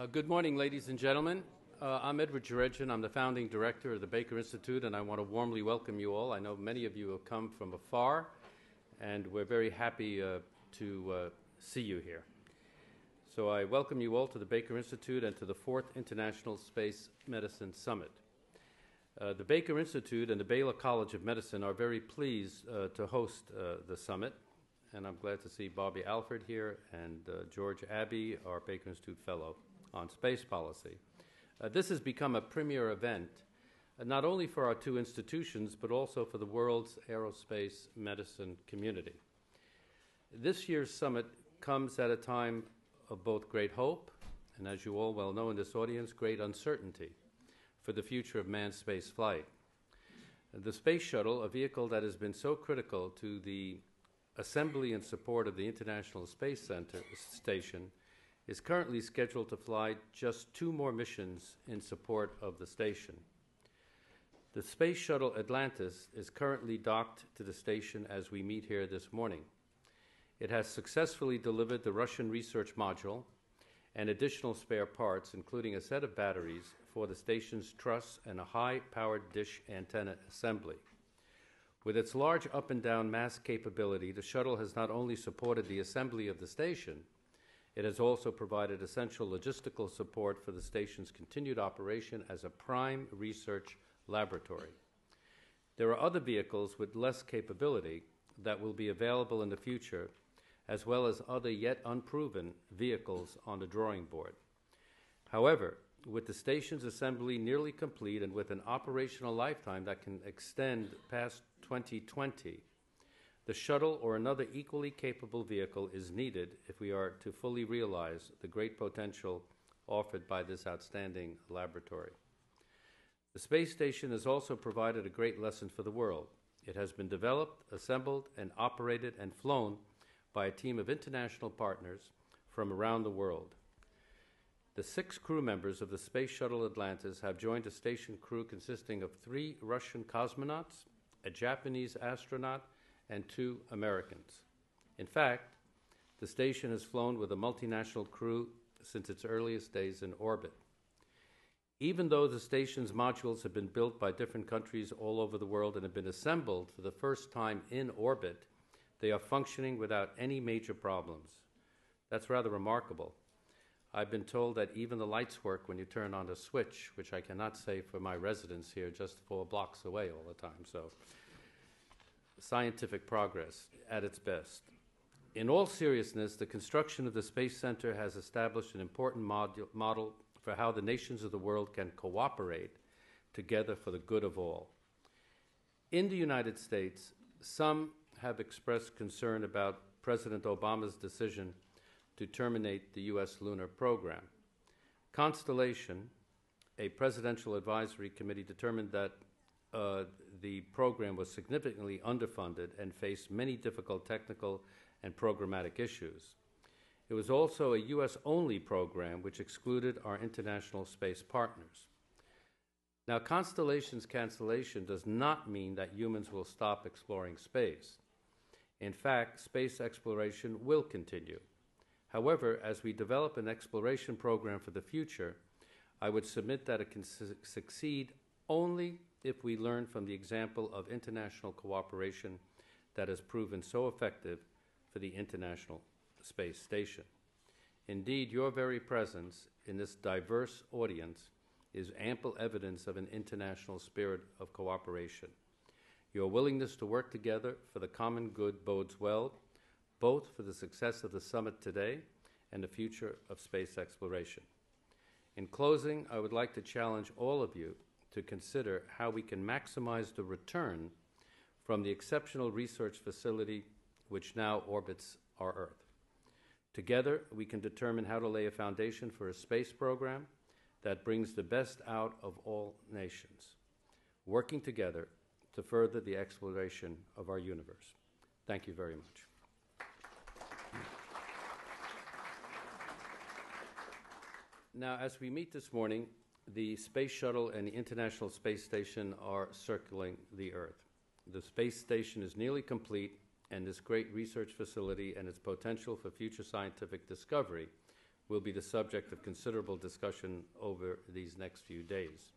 Good morning, ladies and gentlemen. I'm Edward Jeredjian. I'm the founding director of the Baker Institute, and I want to warmly welcome you all. I know many of you have come from afar, and we're very happy to see you here. So I welcome you all to the Baker Institute and to the 4th International Space Medicine Summit. The Baker Institute and the Baylor College of Medicine are very pleased to host the summit, and I'm glad to see Bobby Alford here and George Abbey, our Baker Institute Fellow on Space Policy. This has become a premier event, not only for our two institutions, but also for the world's aerospace medicine community. This year's summit comes at a time of both great hope, and as you all well know in this audience, great uncertainty for the future of manned space flight. The Space Shuttle, a vehicle that has been so critical to the assembly and support of the International Space Station, is currently scheduled to fly just 2 more missions in support of the station. The Space Shuttle Atlantis is currently docked to the station as we meet here this morning. It has successfully delivered the Russian research module and additional spare parts, including a set of batteries for the station's truss and a high-powered dish antenna assembly. With its large up and down mass capability, the shuttle has not only supported the assembly of the station, it has also provided essential logistical support for the station's continued operation as a prime research laboratory. There are other vehicles with less capability that will be available in the future, as well as other yet unproven vehicles on the drawing board. However, with the station's assembly nearly complete and with an operational lifetime that can extend past 2020, the shuttle or another equally capable vehicle is needed if we are to fully realize the great potential offered by this outstanding laboratory. The space station has also provided a great lesson for the world. It has been developed, assembled, and operated and flown by a team of international partners from around the world. The 6 crew members of the Space Shuttle Atlantis have joined a station crew consisting of 3 Russian cosmonauts, a Japanese astronaut, and 2 Americans. In fact, the station has flown with a multinational crew since its earliest days in orbit. Even though the station's modules have been built by different countries all over the world and have been assembled for the first time in orbit, they are functioning without any major problems. That's rather remarkable. I've been told that even the lights work when you turn on the switch, which I cannot say for my residents here just 4 blocks away all the time. So, scientific progress at its best. In all seriousness, the construction of the Space Center has established an important model for how the nations of the world can cooperate together for the good of all. In the United States, some have expressed concern about President Obama's decision to terminate the U.S. lunar program. Constellation, a presidential advisory committee, determined that the program was significantly underfunded and faced many difficult technical and programmatic issues. It was also a U.S.-only program which excluded our international space partners. Now, Constellation's cancellation does not mean that humans will stop exploring space. In fact, space exploration will continue. However, as we develop an exploration program for the future, I would submit that it can succeed only if we learn from the example of international cooperation that has proven so effective for the International Space Station. Indeed, your very presence in this diverse audience is ample evidence of an international spirit of cooperation. Your willingness to work together for the common good bodes well, both for the success of the summit today and the future of space exploration. In closing, I would like to challenge all of you to consider how we can maximize the return from the exceptional research facility which now orbits our Earth. Together, we can determine how to lay a foundation for a space program that brings the best out of all nations, working together to further the exploration of our universe. Thank you very much. Now, as we meet this morning, the Space Shuttle and the International Space Station are circling the Earth. The space station is nearly complete, and this great research facility and its potential for future scientific discovery will be the subject of considerable discussion over these next few days.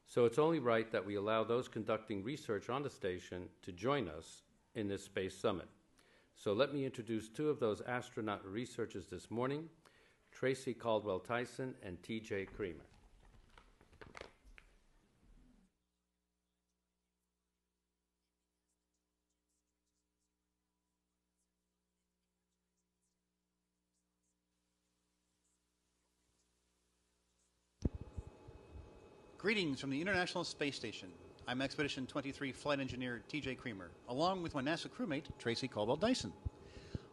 So it's only right that we allow those conducting research on the station to join us in this Space Summit. So let me introduce two of those astronaut researchers this morning, Tracy Caldwell Dyson and T.J. Creamer. Greetings from the International Space Station. I'm Expedition 23 Flight Engineer T.J. Creamer, along with my NASA crewmate, Tracy Caldwell Dyson.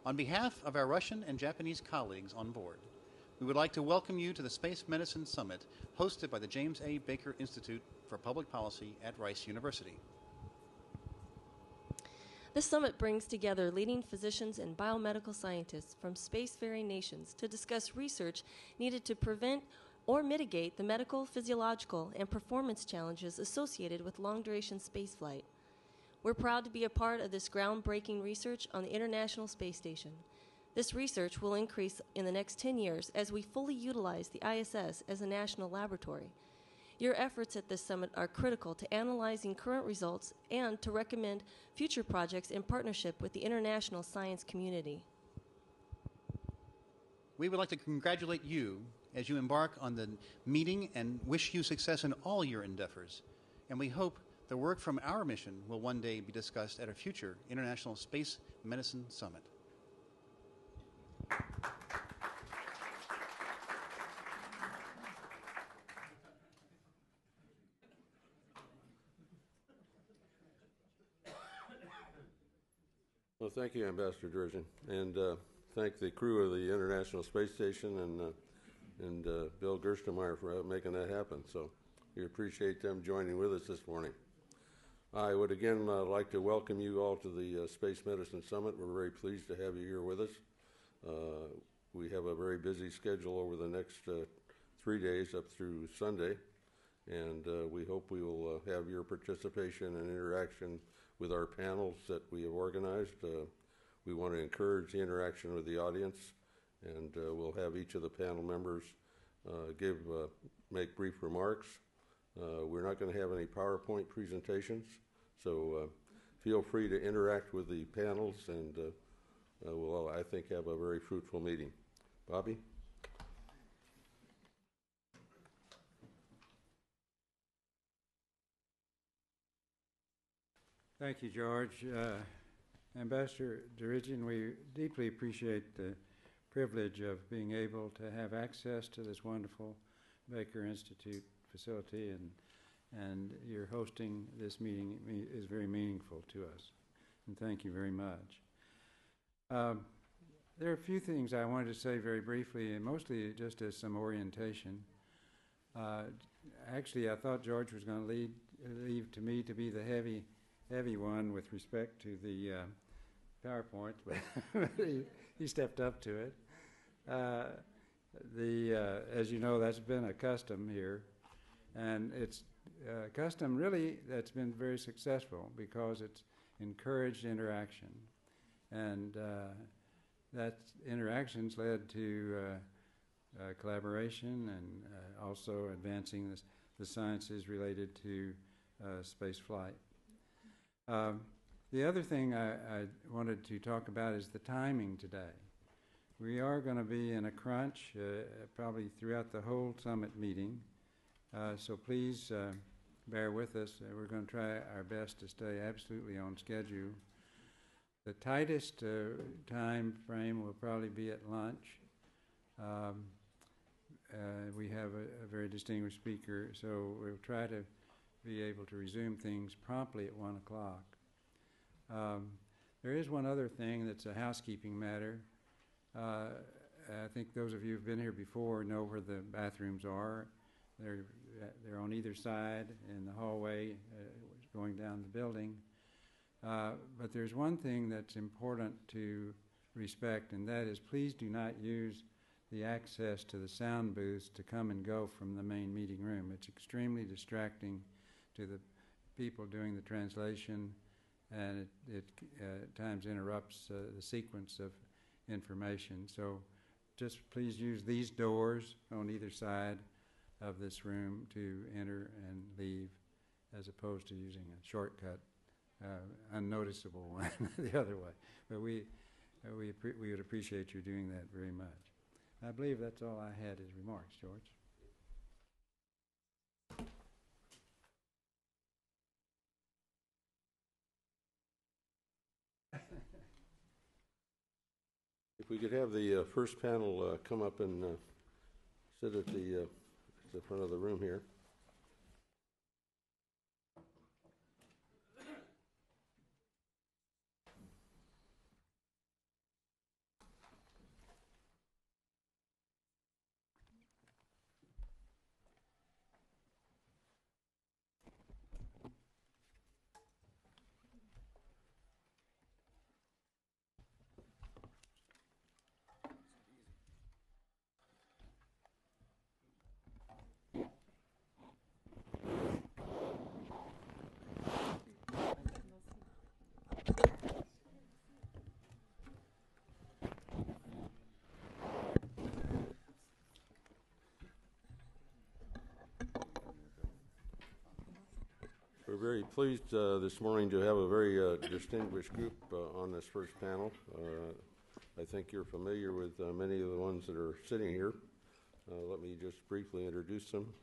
On behalf of our Russian and Japanese colleagues on board, we would like to welcome you to the Space Medicine Summit, hosted by the James A. Baker Institute for Public Policy at Rice University. This summit brings together leading physicians and biomedical scientists from spacefaring nations to discuss research needed to prevent or mitigate the medical, physiological, and performance challenges associated with long-duration spaceflight. We're proud to be a part of this groundbreaking research on the International Space Station. This research will increase in the next 10 years as we fully utilize the ISS as a national laboratory. Your efforts at this summit are critical to analyzing current results and to recommend future projects in partnership with the international science community. We would like to congratulate you as you embark on the meeting and wish you success in all your endeavors. And we hope the work from our mission will one day be discussed at a future International Space Medicine Summit. Well, thank you, Ambassador Durjan, and thank the crew of the International Space Station and Bill Gerstenmaier for making that happen. So we appreciate them joining with us this morning. I would again like to welcome you all to the Space Medicine Summit. We're very pleased to have you here with us. We have a very busy schedule over the next 3 days up through Sunday, and we hope we will have your participation and interaction with our panels that we have organized. We want to encourage the interaction with the audience, and we'll have each of the panel members make brief remarks. We're not going to have any PowerPoint presentations, so feel free to interact with the panels, and we'll, I think, have a very fruitful meeting. Bobby? Thank you, George. Ambassador Durjan, we deeply appreciate the privilege of being able to have access to this wonderful Baker Institute facility, and your hosting this meeting is very meaningful to us. And thank you very much. There are a few things I wanted to say very briefly, and mostly just as some orientation. Actually, I thought George was going to leave to me to be the heavy one with respect to the PowerPoint, but he stepped up to it. As you know, that's been a custom here, and it's a custom really that's been very successful because it's encouraged interaction, and that interaction's led to collaboration and also advancing the sciences related to space flight. The other thing I wanted to talk about is the timing today. We are going to be in a crunch probably throughout the whole summit meeting, so please bear with us. We're going to try our best to stay absolutely on schedule. The tightest time frame will probably be at lunch. We have a very distinguished speaker, so we'll try to be able to resume things promptly at 1 o'clock. There is one other thing that's a housekeeping matter. I think those of you who've been here before know where the bathrooms are. They're on either side in the hallway going down the building. But there's one thing that's important to respect, and that is please do not use the access to the sound booths to come and go from the main meeting room. It's extremely distracting to the people doing the translation, and it at times interrupts the sequence of information. So just please use these doors on either side of this room to enter and leave, as opposed to using a shortcut, unnoticeable one the other way. But we would appreciate you doing that very much. I believe that's all I had as remarks, George. If we could have the first panel come up and sit at the front of the room here. We're very pleased this morning to have a very distinguished group on this first panel. I think you're familiar with many of the ones that are sitting here. Let me just briefly introduce them.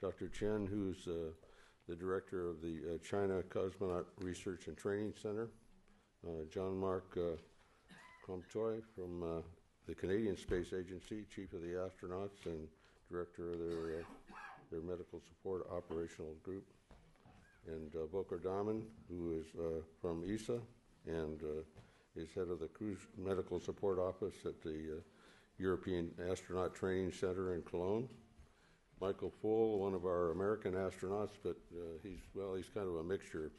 Dr. Chen, who's the director of the China Cosmonaut Research and Training Center. Jean-Marc Comtois from the Canadian Space Agency, chief of the astronauts and director of their medical support operational group. And Volker Dahmen, who is from ESA and is head of the Cruise Medical Support Office at the European Astronaut Training Center in Cologne. Michael Full, one of our American astronauts, but he's kind of a mixture.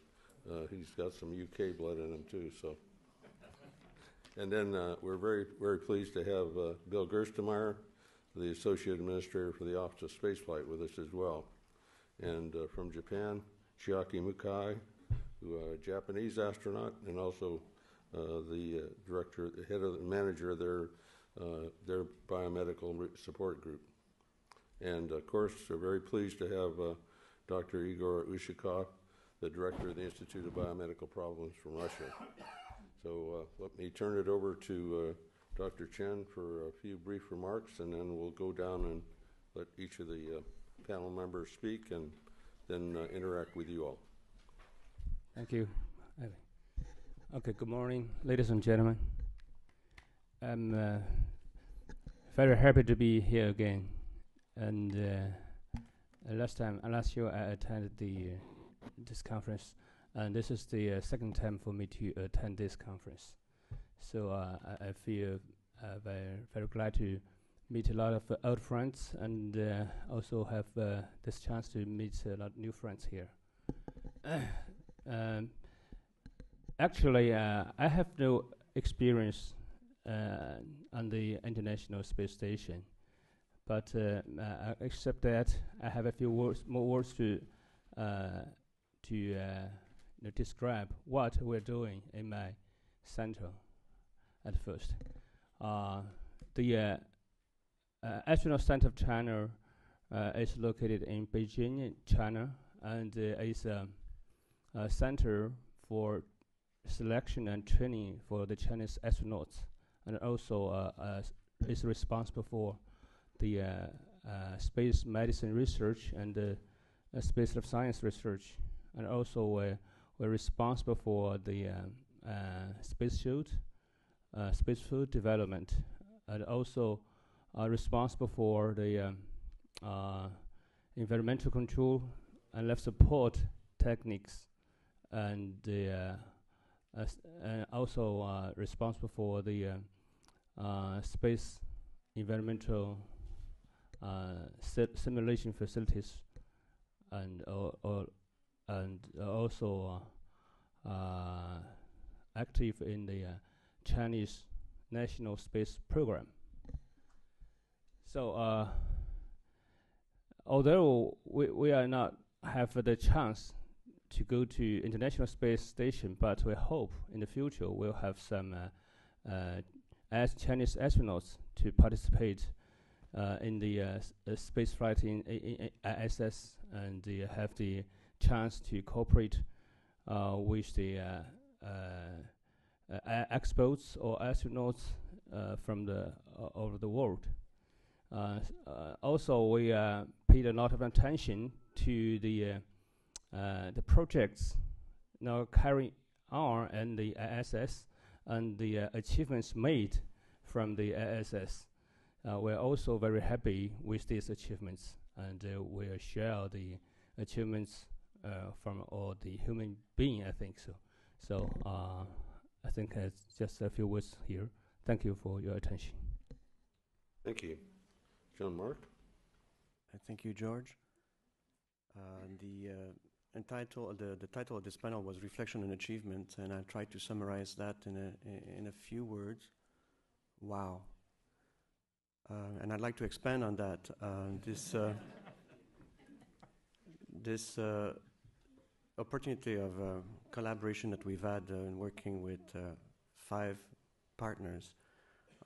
He's got some UK blood in him too. So, and then we're very, very pleased to have Bill Gerstenmaier, the Associate Administrator for the Office of Spaceflight, with us as well. And from Japan, Chiaki Mikhay, who a Japanese astronaut, and also the director, the head of the manager of their biomedical support group. And of course, we're very pleased to have Dr. Igor Ushakov, the director of the Institute of Biomedical Problems from Russia. So let me turn it over to Dr. Chen for a few brief remarks, and then we'll go down and let each of the panel members speak and then interact with you all. Thank you. Okay, good morning, ladies and gentlemen. I'm very happy to be here again. And last year I attended this conference, and this is the second time for me to attend this conference. So I feel very glad to meet a lot of old friends, and also have this chance to meet a lot of new friends here. Actually, I have no experience on the International Space Station, but except that I have a few more words to describe what we're doing in my center at first. The Astronaut Center of China is located in Beijing, China, and is a center for selection and training for the Chinese astronauts, and also is responsible for the space medicine research and space life science research, and also we're responsible for the space food development, and also responsible for the environmental control and life support techniques, and also responsible for the space environmental simulation facilities, and also active in the Chinese National Space Program. So although we are not have the chance to go to International Space Station, but we hope in the future we'll have some Chinese astronauts to participate in the space flight in ISS and have the chance to cooperate with the experts or astronauts from all over the world. Also, we paid a lot of attention to the projects now carrying on in the ISS and the achievements made from the ISS. We're also very happy with these achievements, and we'll share the achievements from all the human beings, I think so. So I think it's just a few words here. Thank you for your attention. Thank you. John Mark? Thank you, George. The title of this panel was Reflection and Achievement, and I tried to summarize that in a few words. Wow. And I'd like to expand on that. This opportunity of collaboration that we've had in working with 5 partners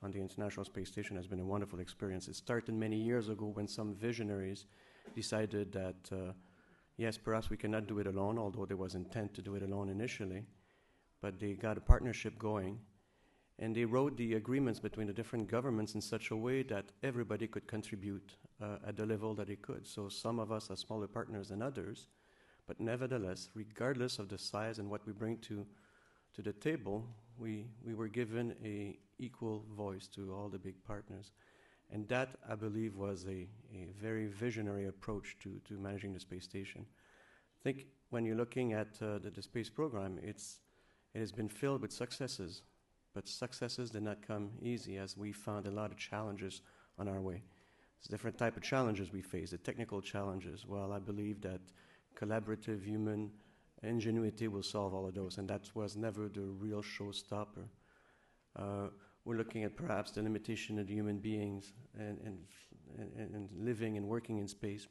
on the International Space Station has been a wonderful experience. It started many years ago when some visionaries decided that, yes, perhaps we cannot do it alone, although there was intent to do it alone initially, but they got a partnership going, and they wrote the agreements between the different governments in such a way that everybody could contribute at the level that they could. So some of us are smaller partners than others, but nevertheless, regardless of the size and what we bring to the table, we were given a equal voice to all the big partners. And that, I believe, was a very visionary approach to managing the space station. I think when you're looking at the space program, it has been filled with successes, but successes did not come easy, as we found a lot of challenges on our way. There's different type of challenges we face, the technical challenges. Well, I believe that collaborative human ingenuity will solve all of those, and that was never the real showstopper. We're looking at perhaps the limitation of the human beings and living and working in space.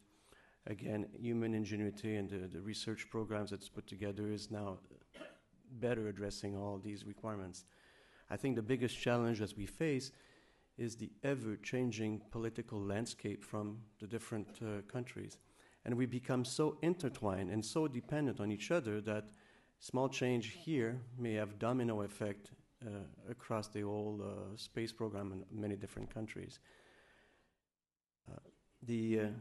Again, human ingenuity and the research programs that's put together is now better addressing all these requirements. I think the biggest challenge as we face is the ever-changing political landscape from the different countries. And we become so intertwined and so dependent on each other that small change here may have domino effect across the whole space program in many different countries. When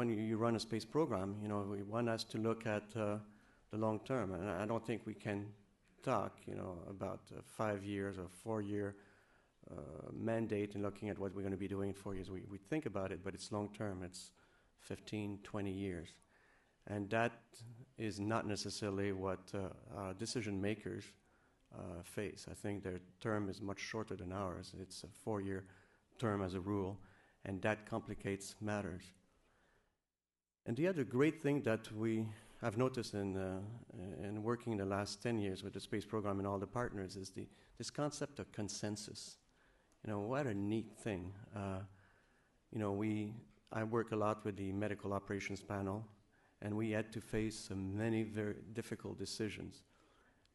you run a space program, one has to look at the long term, and I don't think we can talk, about 5 years or 4-year mandate and looking at what we're going to be doing in 4 years. We think about it, but it's long term. It's 15, 20 years. And that is not necessarily what decision makers face. I think their term is much shorter than ours. It's a 4-year term as a rule, and that complicates matters. And the other great thing that I've noticed in working in the last 10 years with the space program and all the partners is this concept of consensus. What a neat thing. I work a lot with the medical operations panel, and we had to face many very difficult decisions.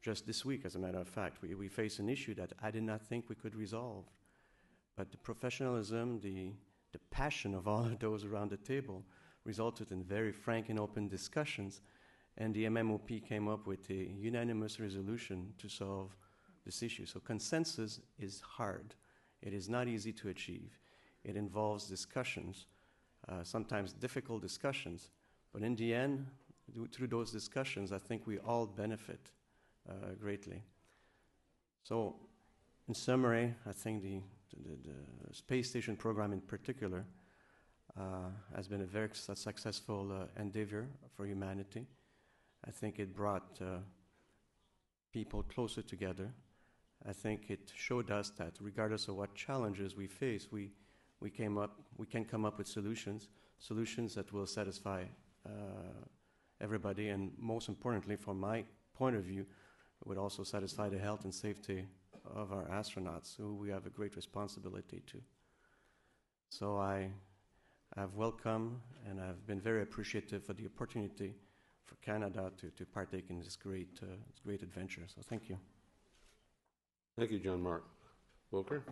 Just this week, as a matter of fact, we faced an issue that I did not think we could resolve. But the professionalism, the passion of all of those around the table resulted in very frank and open discussions, and the MMOP came up with a unanimous resolution to solve this issue. So consensus is hard. It is not easy to achieve. It involves discussions, sometimes difficult discussions, but in the end, through those discussions, I think we all benefit greatly. So, in summary, I think the space station program in particular has been a very successful endeavor for humanity. I think it brought people closer together. I think it showed us that regardless of what challenges we face, we can come up with solutions that will satisfy everybody, and most importantly, from my point of view, would also satisfy the health and safety of our astronauts, who we have a great responsibility to. So I've welcomed and I've been very appreciative for the opportunity for Canada to partake in this great adventure. So thank you. Thank you, John Mark. Volker?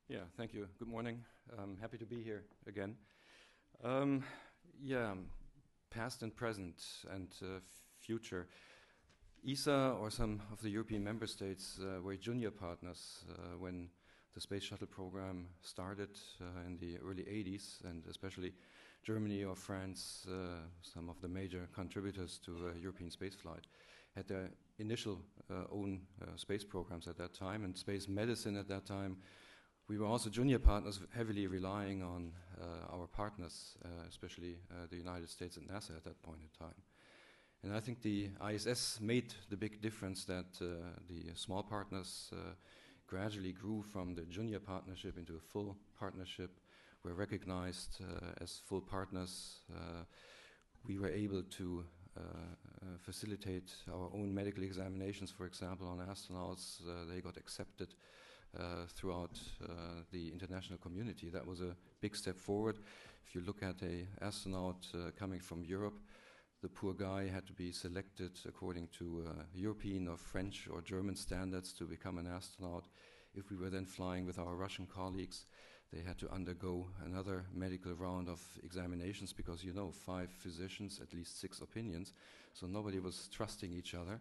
Yeah, thank you. Good morning. Happy to be here again. Yeah, past and present and future. ESA or some of the European member states were junior partners when the space shuttle program started in the early 80s, and especially Germany or France, some of the major contributors to European spaceflight, had their initial own space programs at that time, and space medicine at that time. We were also junior partners, heavily relying on our partners, especially the United States and NASA at that point in time. And I think the ISS made the big difference that the small partners gradually grew from the junior partnership into a full partnership. We're recognized as full partners. We were able to facilitate our own medical examinations, for example, on astronauts. They got accepted throughout the international community. That was a big step forward. If you look at an astronaut coming from Europe, the poor guy had to be selected according to European or French or German standards to become an astronaut. If we were then flying with our Russian colleagues, they had to undergo another medical round of examinations because, 5 physicians, at least 6 opinions, so nobody was trusting each other.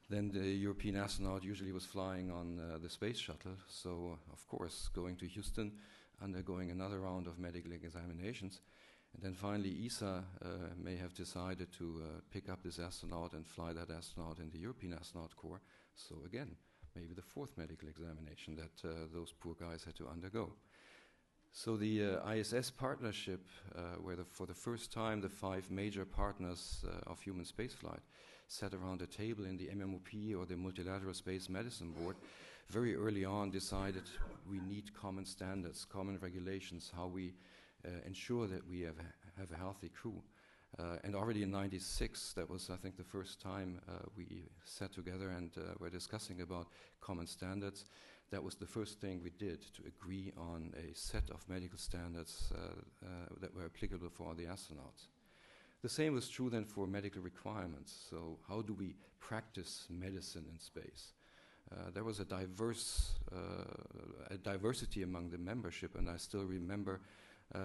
Then the European astronaut usually was flying on the space shuttle, so of course going to Houston, undergoing another round of medical examinations. And then finally ESA may have decided to pick up this astronaut and fly that astronaut in the European Astronaut Corps. So again, maybe the 4th medical examination that those poor guys had to undergo. So the ISS partnership, where for the first time the 5 major partners of human spaceflight sat around a table in the MMOP or the Multilateral Space Medicine Board, very early on decided we need common standards, common regulations, how we ensure that we have a healthy crew. And already in '96, that was, I think, the first time we sat together and were discussing about common standards. That was the first thing we did, to agree on a set of medical standards that were applicable for all the astronauts. The same was true then for medical requirements. So how do we practice medicine in space? There was a diversity among the membership, and I still remember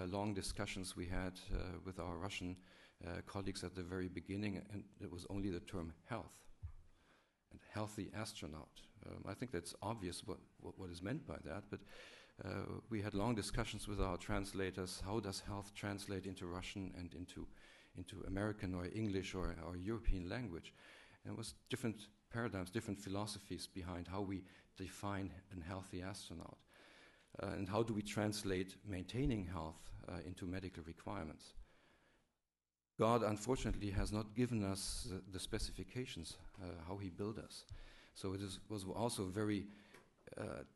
long discussions we had with our Russian colleagues at the very beginning, and it was only the term health and healthy astronaut. I think that's obvious what is meant by that, but we had long discussions with our translators. How does health translate into Russian and into American or English or European language? And it was different paradigms, different philosophies behind how we define a healthy astronaut. And how do we translate maintaining health into medical requirements? God, unfortunately, has not given us the specifications, how he built us. So it was also very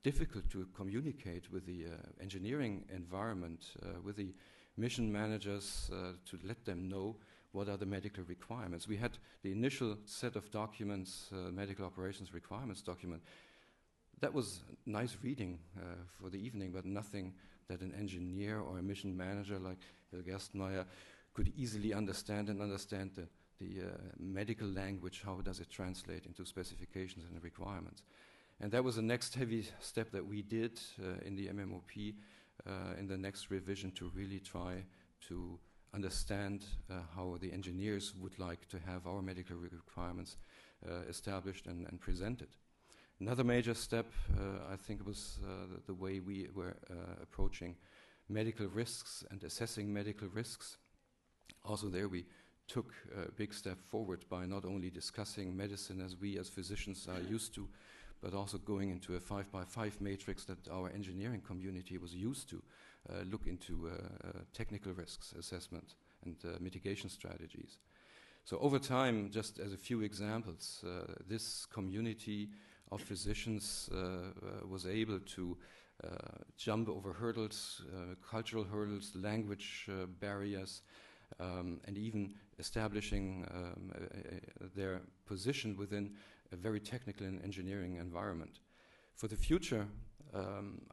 difficult to communicate with the engineering environment, with the mission managers, to let them know what are the medical requirements. We had the initial set of documents, medical operations requirements document. That was nice reading for the evening, but nothing that an engineer or a mission manager like Bill Gerstenmaier could easily understand the medical language. How does it translate into specifications and requirements? And that was the next heavy step that we did in the MMOP in the next revision, to really try to understand how the engineers would like to have our medical requirements established and presented. Another major step, I think, was the way we were approaching medical risks and assessing medical risks. Also there we took a big step forward by not only discussing medicine as we as physicians are used to, but also going into a 5x5 matrix that our engineering community was used to, look into technical risks assessment and mitigation strategies. So over time, just as a few examples, this community of physicians was able to jump over hurdles, cultural hurdles, language barriers, and even establishing their position within a very technical and engineering environment. For the future,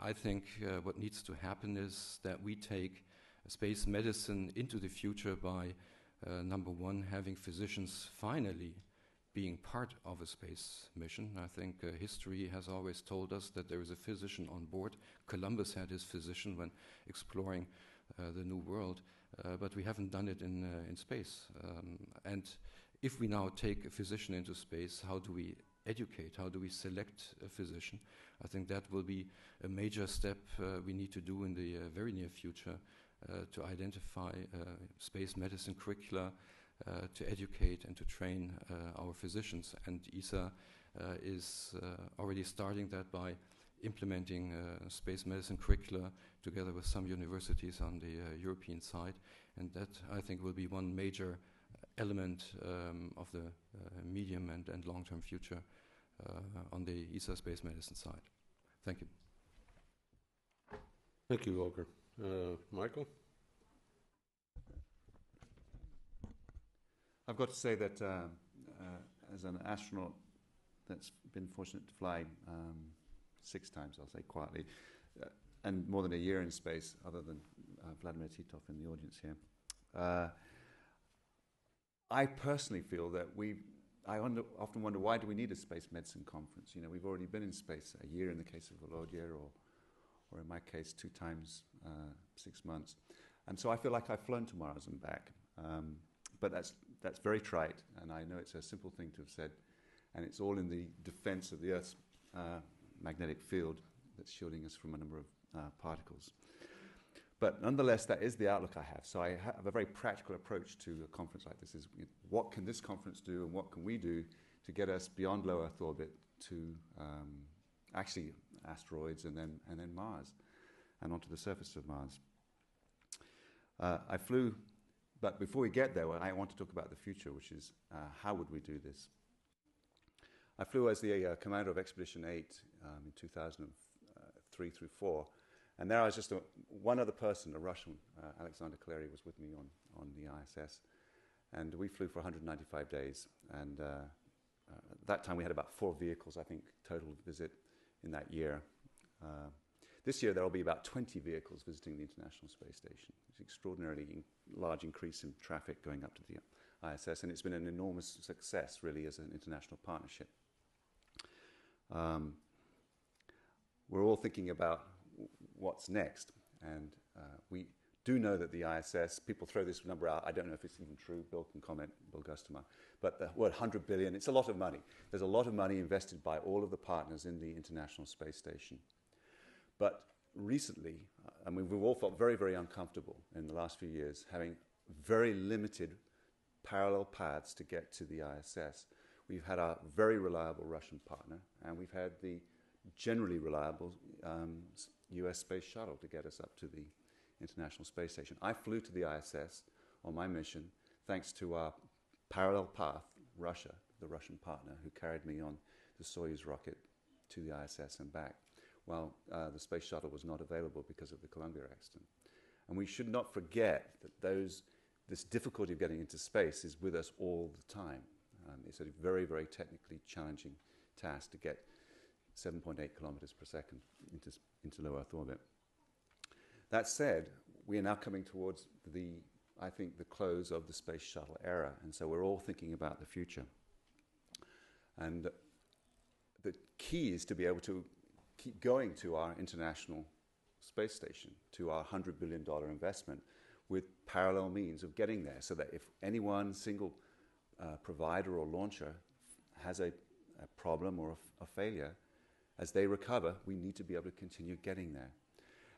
I think what needs to happen is that we take space medicine into the future by, number one, having physicians finally being part of a space mission. I think history has always told us that there is a physician on board. Columbus had his physician when exploring the New World, but we haven't done it in space. And if we now take a physician into space, how do we educate? How do we select a physician? I think that will be a major step we need to do in the very near future to identify space medicine curricula, to educate and to train our physicians. And ESA is already starting that by implementing space medicine curricula together with some universities on the European side. And that, I think, will be one major element of the medium and long-term future on the ESA space medicine side. Thank you. Thank you, Volker. Michael? I've got to say that as an astronaut that's been fortunate to fly 6 times, I'll say quietly, and more than a year in space, other than Vladimir Titov in the audience here, I personally feel that I often wonder, why do we need a space medicine conference? You know, we've already been in space a year in the case of Volodya, or in my case 2 times 6 months. And so I feel like I've flown to Mars and back. But that's very trite, and I know it's a simple thing to have said, and it's all in the defense of the Earth's magnetic field that's shielding us from a number of particles. But nonetheless, that is the outlook I have. So I have a very practical approach to a conference like this. Is what can this conference do, and what can we do to get us beyond low Earth orbit to actually asteroids and then Mars, and onto the surface of Mars. I flew, but before we get there, I want to talk about the future, which is how would we do this? I flew as the commander of Expedition 8 in 2003 through 4. And there I was just one other person, a Russian, Alexander Kalery, was with me on the ISS. And we flew for 195 days. And at that time we had about 4 vehicles, I think, total visit in that year. This year there will be about 20 vehicles visiting the International Space Station. It's an extraordinarily large increase in traffic going up to the ISS. And it's been an enormous success, really, as an international partnership. We're all thinking about what's next, and we do know that the ISS, people throw this number out, I don't know if it's even true, Bill can comment, Bill Gustema, but the word 100 billion, it's a lot of money. There's a lot of money invested by all of the partners in the International Space Station. But recently, I mean, we've all felt very, very uncomfortable in the last few years, having very limited parallel paths to get to the ISS. We've had a very reliable Russian partner, and we've had the generally reliable US space shuttle to get us up to the International Space Station. I flew to the ISS on my mission thanks to our parallel path, Russia, the Russian partner, who carried me on the Soyuz rocket to the ISS and back, while the space shuttle was not available because of the Columbia accident. And we should not forget that this difficulty of getting into space is with us all the time. It's a very, very technically challenging task to get 7.8 kilometers per second into low Earth orbit. That said, we are now coming towards I think, the close of the space shuttle era, and so we're all thinking about the future. And the key is to be able to keep going to our International Space Station, to our $100 billion investment, with parallel means of getting there, so that if any one single provider or launcher has a problem or a failure, as they recover, we need to be able to continue getting there.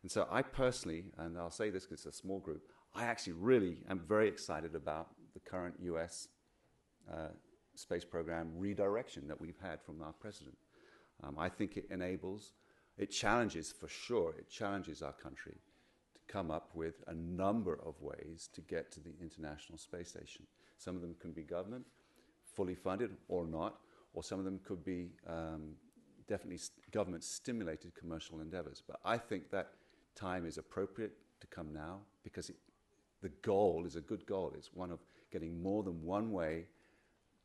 And so I personally, and I'll say this because it's a small group, I actually really am very excited about the current US space program redirection that we've had from our president. I think it challenges our country to come up with a number of ways to get to the International Space Station. Some of them can be government, fully funded or not, or some of them could be definitely government-stimulated commercial endeavors. But I think that time is appropriate to come now, because the goal is a good goal. It's one of getting more than one way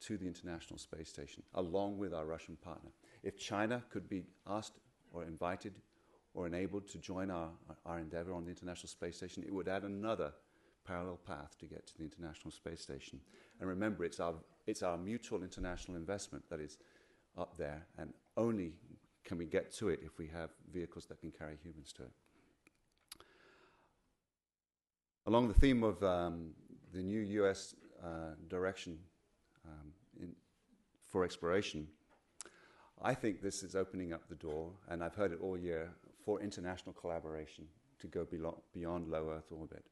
to the International Space Station, along with our Russian partner. If China could be asked or invited or enabled to join our endeavor on the International Space Station, it would add another parallel path to get to the International Space Station. And remember, it's our mutual international investment that is up there, and only can we get to it if we have vehicles that can carry humans to it. Along the theme of the new US direction for exploration, I think this is opening up the door, and I've heard it all year, for international collaboration to go beyond low Earth orbit.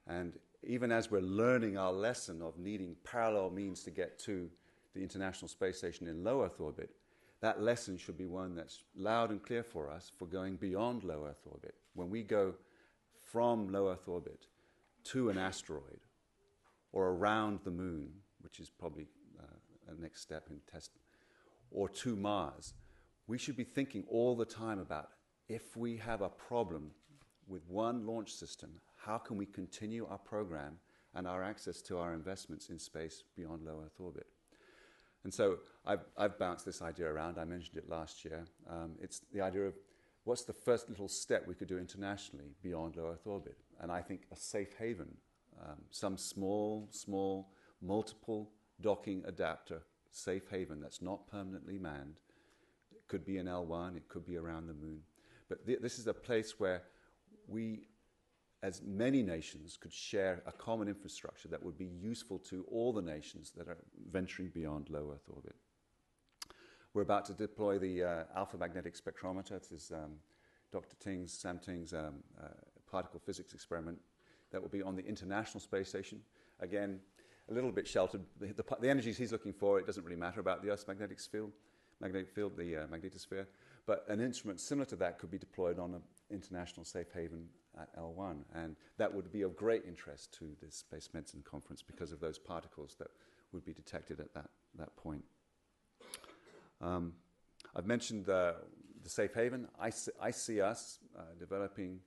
And even as we're learning our lesson of needing parallel means to get to the International Space Station in low Earth orbit, that lesson should be one that's loud and clear for us for going beyond low Earth orbit. When we go from low Earth orbit to an asteroid or around the moon, which is probably a next step in test, or to Mars, we should be thinking all the time about, if we have a problem with one launch system, how can we continue our program and our access to our investments in space beyond low Earth orbit? And so I've bounced this idea around. I mentioned it last year. It's the idea of what's the first little step we could do internationally beyond low Earth orbit? And I think a safe haven, some small, multiple docking adapter safe haven that's not permanently manned. It could be in L1, it could be around the moon. But this is a place where we, as many nations, could share a common infrastructure that would be useful to all the nations that are venturing beyond low Earth orbit. We're about to deploy the alpha magnetic spectrometer. This is Sam Ting's particle physics experiment that will be on the International Space Station. Again, a little bit sheltered. The energies he's looking for, it doesn't really matter about the Earth's magnetic field, the magnetosphere. But an instrument similar to that could be deployed on an international safe haven at L1. And that would be of great interest to this Space Medicine Conference because of those particles that would be detected at that point. I've mentioned the safe haven. I see us developing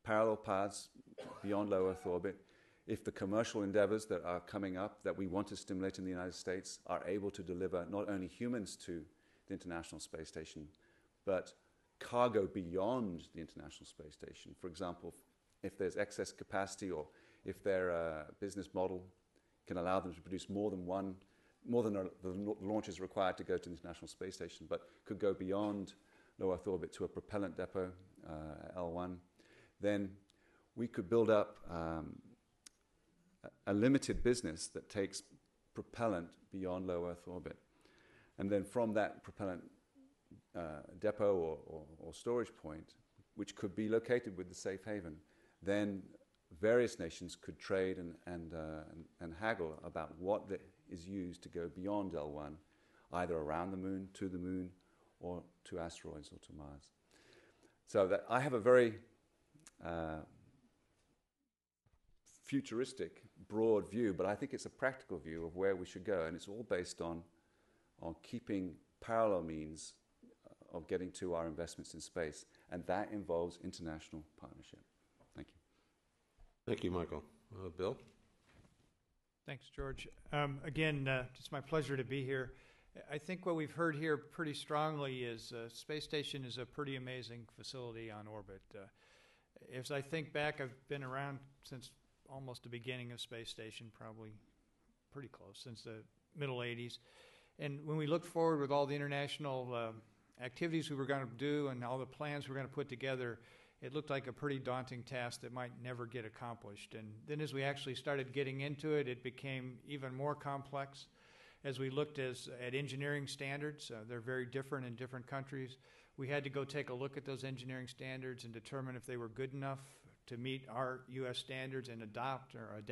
parallel paths beyond low Earth orbit. If the commercial endeavors that are coming up that we want to stimulate in the United States are able to deliver not only humans to the International Space Station, but cargo beyond the International Space Station. For example, if there's excess capacity or if their business model can allow them to produce more than the launches required to go to the International Space Station, but could go beyond low Earth orbit to a propellant depot, L1, then we could build up a limited business that takes propellant beyond low Earth orbit. And then from that propellant depot or storage point, which could be located with the safe haven, then various nations could trade and haggle about what is used to go beyond L1, either around the moon, to the moon, or to asteroids or to Mars. So that I have a very futuristic, broad view, but I think it's a practical view of where we should go, and it's all based on keeping parallel means of getting to our investments in space, and that involves international partnership. Thank you. Thank you, Michael. Bill? Thanks, George. Again, it's my pleasure to be here. I think what we've heard here pretty strongly is space station is a pretty amazing facility on orbit. As I think back, I've been around since almost the beginning of space station, probably pretty close, since the middle 80s. And when we looked forward with all the international activities we were going to do and all the plans we were going to put together, it looked like a pretty daunting task that might never get accomplished. And then as we actually started getting into it, it became even more complex. As we looked at engineering standards, they're very different in different countries. We had to go take a look at those engineering standards and determine if they were good enough to meet our U.S. standards and adapt or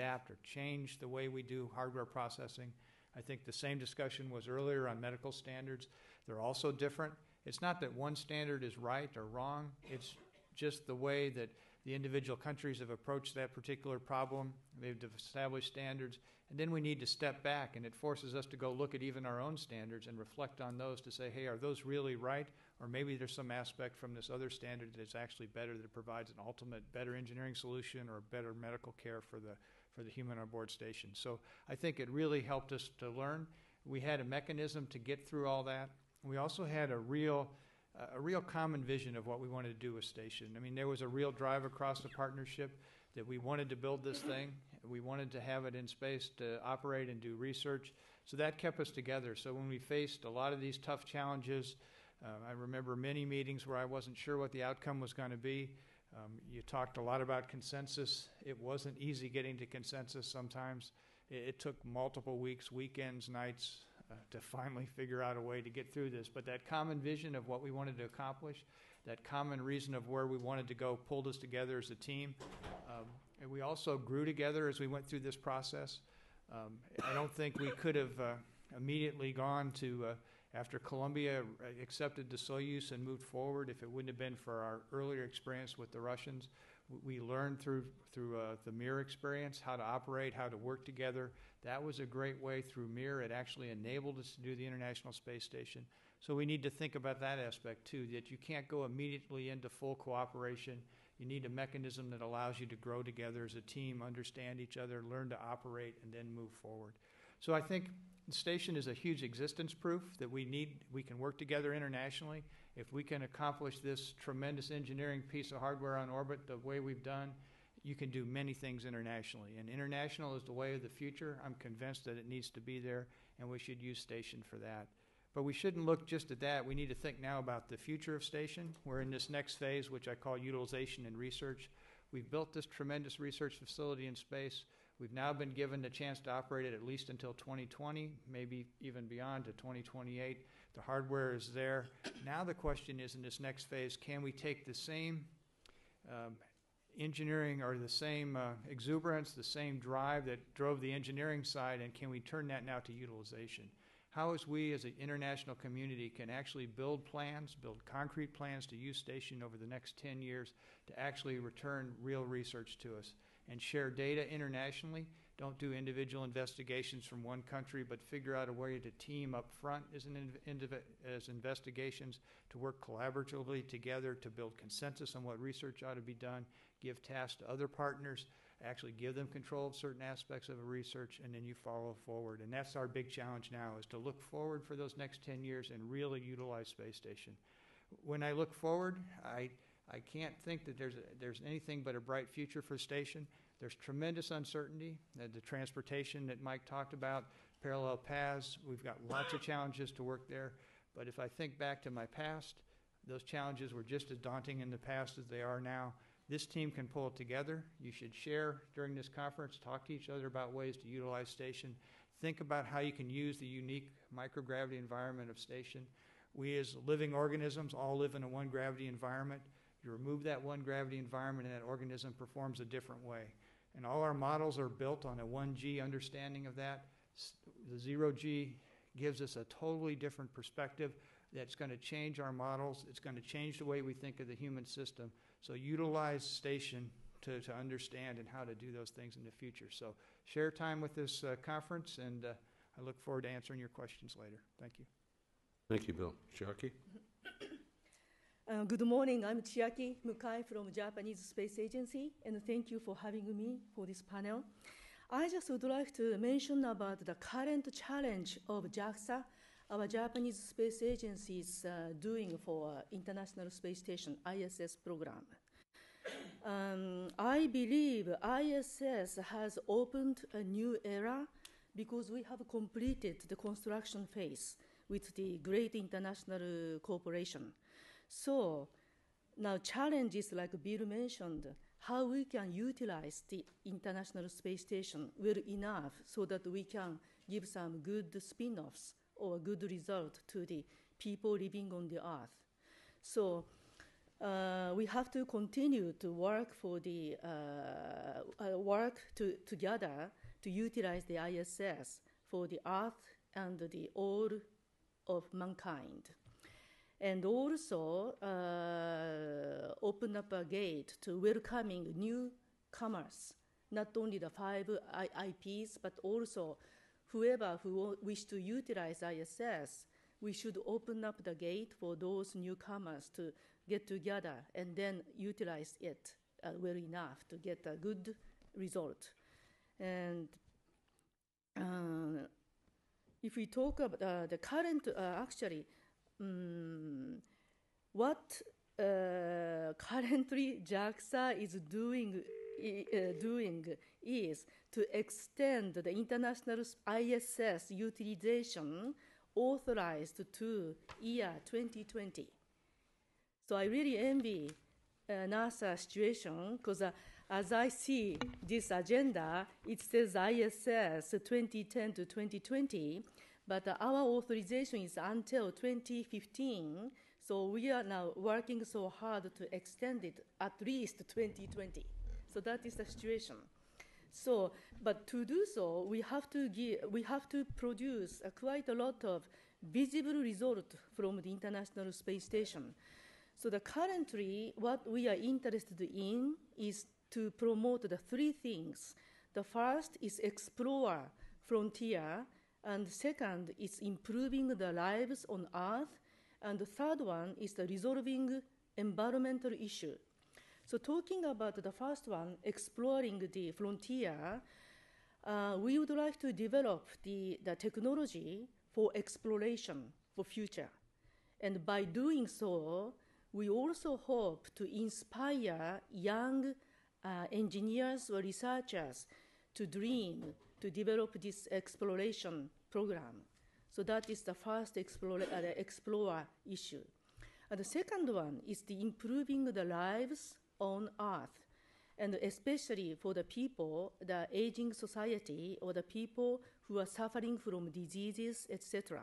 change the way we do hardware processing. I think the same discussion was earlier on medical standards. They're also different. It's not that one standard is right or wrong. It's just the way that the individual countries have approached that particular problem. They've established standards. And then we need to step back, and it forces us to go look at even our own standards and reflect on those to say, hey, are those really right? Or maybe there's some aspect from this other standard that is actually better, that it provides an ultimate better engineering solution or better medical care for the human on board station. So I think it really helped us to learn. We had a mechanism to get through all that. We also had a real common vision of what we wanted to do with station. I mean, there was a real drive across the partnership that we wanted to build this thing. We wanted to have it in space to operate and do research. So that kept us together. So when we faced a lot of these tough challenges, I remember many meetings where I wasn't sure what the outcome was going to be. You talked a lot about consensus. It wasn't easy getting to consensus sometimes. It took multiple weeks, weekends, nights to finally figure out a way to get through this. But that common vision of what we wanted to accomplish, that common reason of where we wanted to go pulled us together as a team. And we also grew together as we went through this process. I don't think we could have immediately gone to, after Columbia accepted the Soyuz and moved forward, if it wouldn't have been for our earlier experience with the Russians. We learned through the Mir experience how to operate, how to work together. That was a great way through Mir. It actually enabled us to do the International Space Station. So we need to think about that aspect too, that you can't go immediately into full cooperation. You need a mechanism that allows you to grow together as a team, understand each other, learn to operate, and then move forward. So I think the station is a huge existence proof that we can work together internationally. If we can accomplish this tremendous engineering piece of hardware on orbit the way we've done, you can do many things internationally. And international is the way of the future. I'm convinced that it needs to be there, and we should use station for that. But we shouldn't look just at that. We need to think now about the future of station. We're in this next phase, which I call utilization and research. We've built this tremendous research facility in space. We've now been given the chance to operate it at least until 2020, maybe even beyond to 2028. The hardware is there. Now the question is, in this next phase, can we take the same engineering or the same exuberance, the same drive that drove the engineering side, and can we turn that now to utilization? How as we as an international community can actually build plans, build concrete plans to use station over the next 10 years to actually return real research to us and share data internationally. Don't do individual investigations from one country, but figure out a way to team up front as investigations, to work collaboratively together to build consensus on what research ought to be done, give tasks to other partners, actually give them control of certain aspects of a research, and then you follow forward. And that's our big challenge now, is to look forward for those next 10 years and really utilize space station. When I look forward, I can't think that there's anything but a bright future for station. There's tremendous uncertainty. The transportation that Mike talked about, parallel paths, we've got lots of challenges to work there. But if I think back to my past, those challenges were just as daunting in the past as they are now. This team can pull it together. You should share during this conference, talk to each other about ways to utilize station. Think about how you can use the unique microgravity environment of station. We as living organisms all live in a one gravity environment. You remove that one gravity environment and that organism performs a different way. And all our models are built on a 1G understanding of that. The 0G gives us a totally different perspective that's going to change our models. It's going to change the way we think of the human system. So utilize station to understand and how to do those things in the future. So share time with this conference, and I look forward to answering your questions later. Thank you. Thank you, Bill. Chiaki? Good morning. I'm Chiaki Mikhay from Japanese Space Agency, and thank you for having me for this panel. I just would like to mention about the current challenge of JAXA, our Japanese Space Agency is doing for International Space Station ISS program. I believe ISS has opened a new era because we have completed the construction phase with the great international cooperation. So now challenges like Bill mentioned, how we can utilize the International Space Station well enough so that we can give some good spin-offs or good result to the people living on the Earth. So we have to continue to work for the together to utilize the ISS for the Earth and the all of mankind. And also open up a gate to welcoming newcomers, not only the 5 IPs, but also whoever who wish to utilize ISS, we should open up the gate for those newcomers to get together and then utilize it well enough to get a good result. And if we talk about the current, actually, what currently JAXA is doing doing is to extend the international ISS utilization authorized to year 2020. So I really envy NASA situation, because as I see this agenda, it says ISS 2010 to 2020, but our authorization is until 2015. So we are now working so hard to extend it at least 2020. So that is the situation. So, but to do so, we have to produce quite a lot of visible result from the International Space Station. So currently, what we are interested in is to promote the three things. The first is explore frontier, and second is improving the lives on Earth, and the third one is the resolving environmental issue. So talking about the first one, exploring the frontier, we would like to develop the technology for exploration for future. And by doing so, we also hope to inspire young engineers or researchers to dream, to develop this exploration program. So that is the first explorer issue. And the second one is the improving the lives on Earth, and especially for the people, the aging society, or the people who are suffering from diseases, etc.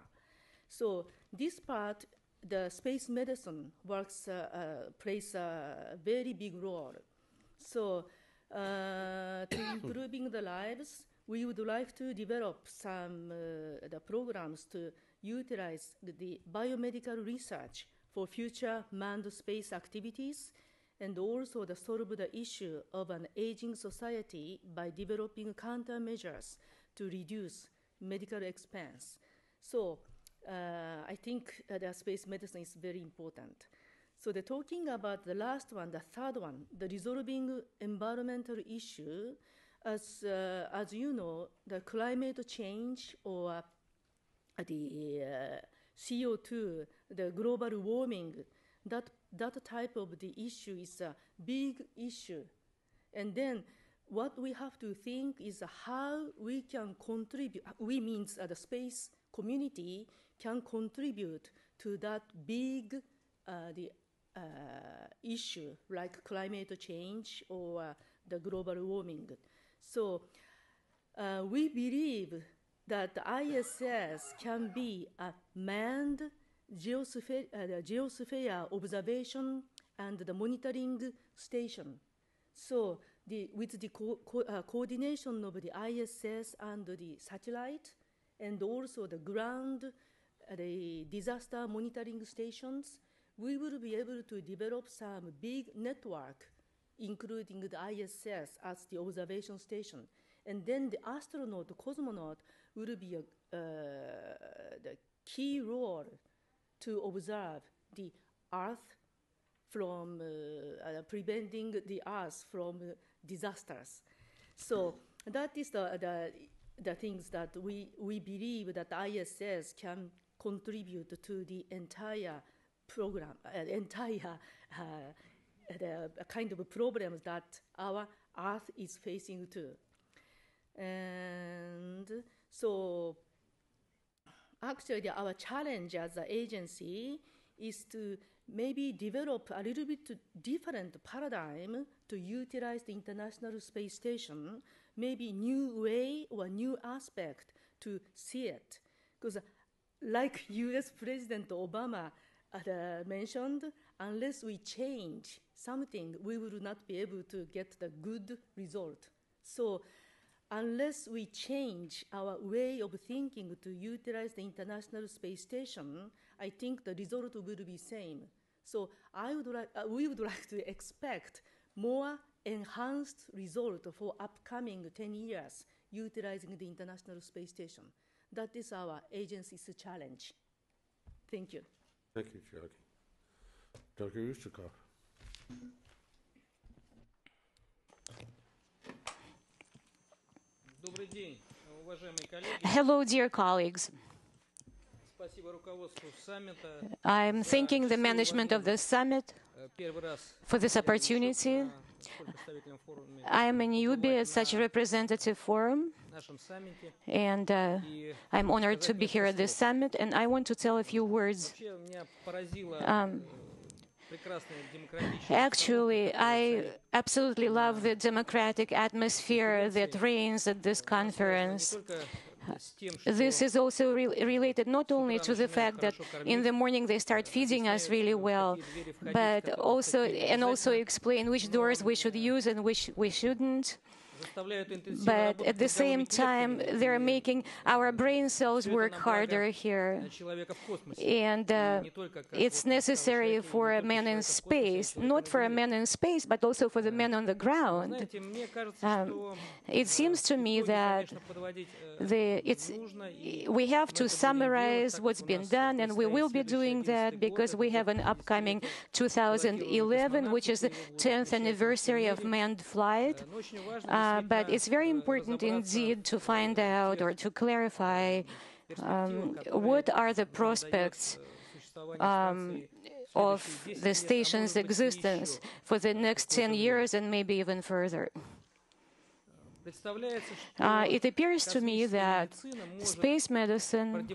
So this part, the space medicine plays a very big role. So to improving the lives, we would like to develop some the programs to utilize the biomedical research for future manned space activities, and also to solve the issue of an aging society by developing countermeasures to reduce medical expense. So I think the space medicine is very important. So talking about the last one, the third one, the resolving environmental issue, as you know, the climate change or the CO2, the global warming, that type of the issue is a big issue. And then what we have to think is how we can contribute, we means the space community can contribute to that big issue like climate change or the global warming. So we believe that the ISS can be a manned geosphere observation and the monitoring station. So with the coordination of the ISS and the satellite, and also the ground, the disaster monitoring stations, we will be able to develop some big network, including the ISS as the observation station. And then the astronaut, the cosmonaut, will be the key role to observe the Earth from preventing the Earth from disasters. So that is the things that we believe that ISS can contribute to the entire program, the kind of problems that our Earth is facing too. And so actually our challenge as an agency is to maybe develop a little bit different paradigm to utilize the International Space Station, maybe new way or new aspect to see it. Because like US President Obama mentioned, unless we change something, we will not be able to get the good result. So unless we change our way of thinking to utilize the International Space Station, I think the result will be same. So we would like to expect more enhanced result for upcoming 10 years utilizing the International Space Station. That is our agency's challenge. Thank you. Thank you, Chiaki. Dr. Ustikov. Hello, dear colleagues. I'm thanking the management of the summit for this opportunity I am a newbie at such a representative forum, and I'm honored to be here at this summit, and I want to tell a few words. Actually, I absolutely love the democratic atmosphere that reigns at this conference. This is also related not only to the fact that in the morning they start feeding us really well, but also explain which doors we should use and which we shouldn't. But at the same time, they're making our brain cells work harder here. And it's necessary for a man in space, not for a man in space, but also for the man on the ground. It seems to me that we have to summarize what's been done, and we will be doing that because we have an upcoming 2011, which is the 10th anniversary of manned flight. But it's very important indeed to find out or to clarify what are the prospects of the station's existence for the next 10 years and maybe even further. It appears to me that space medicine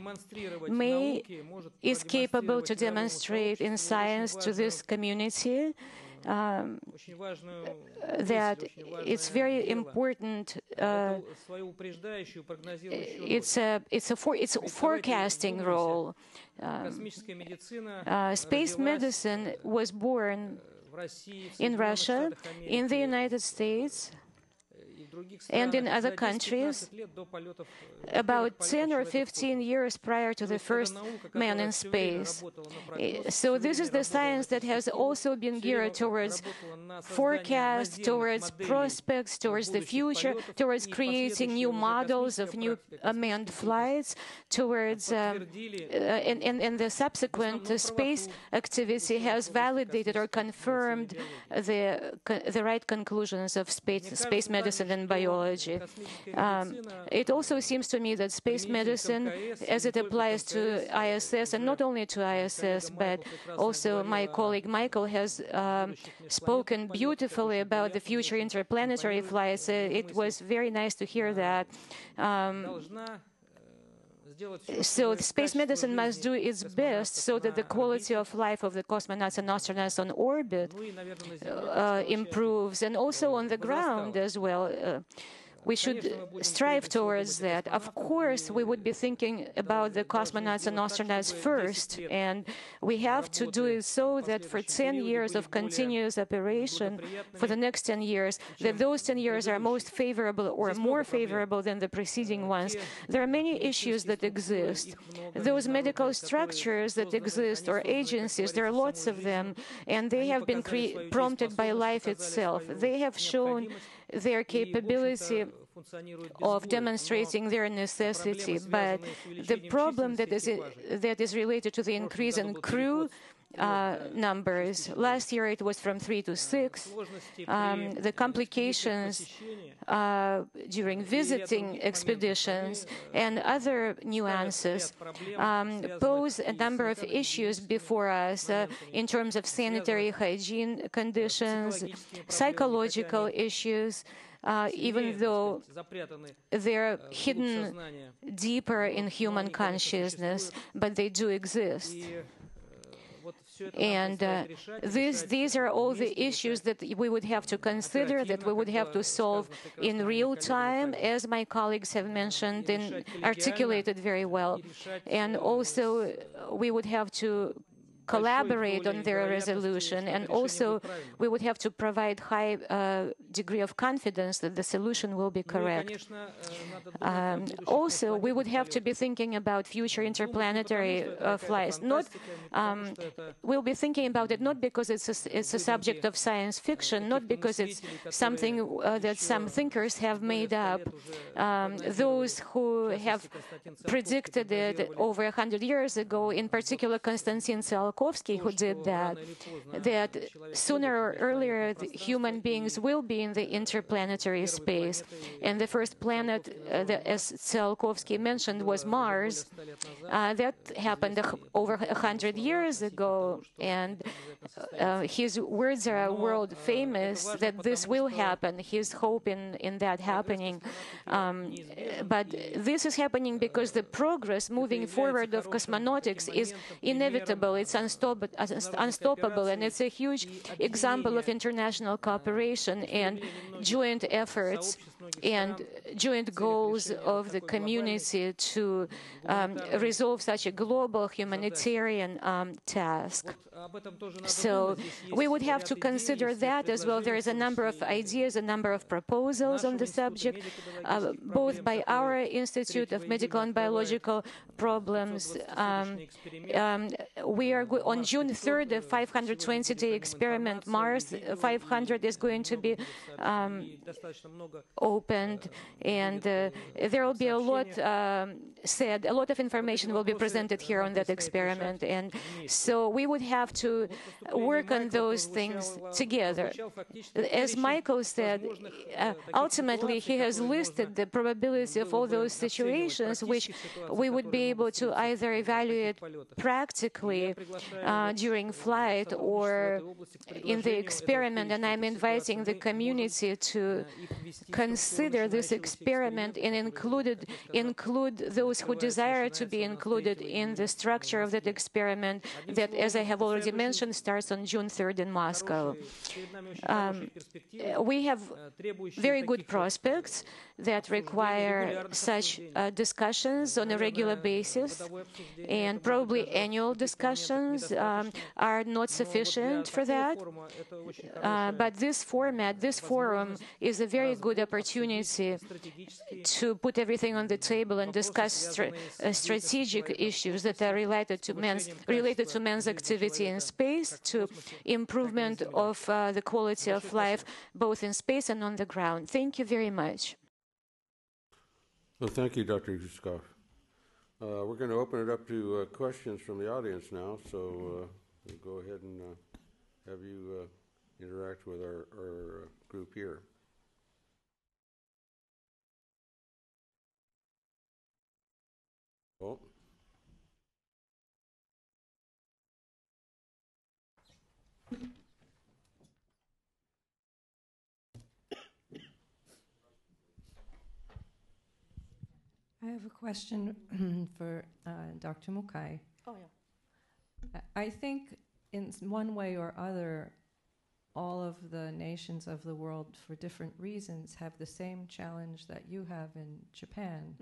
is capable to demonstrate in science to this community that it's very important. It's a forecasting role. Space medicine was born in Russia, in the United States, and in other countries about 10 or 15 years prior to the first man in space. So this is the science that has also been geared towards forecasts, towards prospects, towards the future, towards creating new models of new manned flights, towards and the subsequent space activity has validated or confirmed the right conclusions of space medicine and biology. It also seems to me that space medicine, as it applies to ISS, and not only to ISS, but also my colleague Michael has spoken beautifully about the future interplanetary flights. It was very nice to hear that. So space medicine must do its best so that the quality of life of the cosmonauts and astronauts on orbit improves, and also on the ground as well. We should strive towards that. Of course, we would be thinking about the cosmonauts and astronauts first, and we have to do it so that for 10 years of continuous operation, for the next 10 years, that those 10 years are most favorable or more favorable than the preceding ones. There are many issues that exist. Those medical structures that exist, or agencies, there are lots of them, and they have been prompted by life itself. They have shown their capability of demonstrating their necessity, but the problem that is related to the increase in crew numbers. Last year it was from 3 to 6. The complications during visiting expeditions and other nuances pose a number of issues before us in terms of sanitary hygiene conditions, psychological issues, even though they're hidden deeper in human consciousness, but they do exist. And these are all the issues that we would have to consider, that we would have to solve in real time, as my colleagues have mentioned and articulated very well. And also, we would have to collaborate on their resolution, and also we would have to provide high degree of confidence that the solution will be correct. Also, we would have to be thinking about future interplanetary flights. We'll be thinking about it not because it's a subject of science fiction, not because it's something that some thinkers have made up. Those who have predicted it over 100 years ago, in particular Konstantin Tsiolkovsky, Tsiolkovsky who did that sooner or earlier human beings will be in the interplanetary space. And the first planet, as Tsiolkovsky mentioned, was Mars. That happened over 100 years ago, and his words are world famous that this will happen. He's hoping in that happening. But this is happening because the progress moving forward of cosmonautics is inevitable, it's unstoppable, and it's a huge example of international cooperation and joint efforts and joint goals of the community to resolve such a global humanitarian task. So we would have to consider that as well. There is a number of ideas, a number of proposals on the subject, both by our Institute of Medical and Biological Problems. We are on June 3rd, the 520-day experiment Mars 500 is going to be opened, and there will be a lot said. A lot of information will be presented here on that experiment, and so we would have to work on those things together. As Michael said, ultimately he has listed the probability of all those situations which we would be able to either evaluate practically during flight or in the experiment, and I'm inviting the community to consider this experiment and include those who desire to be included in the structure of that experiment that, as I have already mentioned, starts on June 3rd in Moscow. We have very good prospects that require such discussions on a regular basis, and probably annual discussions are not sufficient for that. But this format, this forum, is a very good opportunity to put everything on the table and discuss strategic issues that are related to man's activity in space, to improvement of the quality of life both in space and on the ground. Thank you very much. Well, thank you, Dr. Yuskov. We're going to open it up to questions from the audience now, so we'll go ahead and have you interact with our group here. Oh. I have a question for Dr. Mikhay. Oh, yeah. I think in one way or other, all of the nations of the world, for different reasons, have the same challenge that you have in Japan,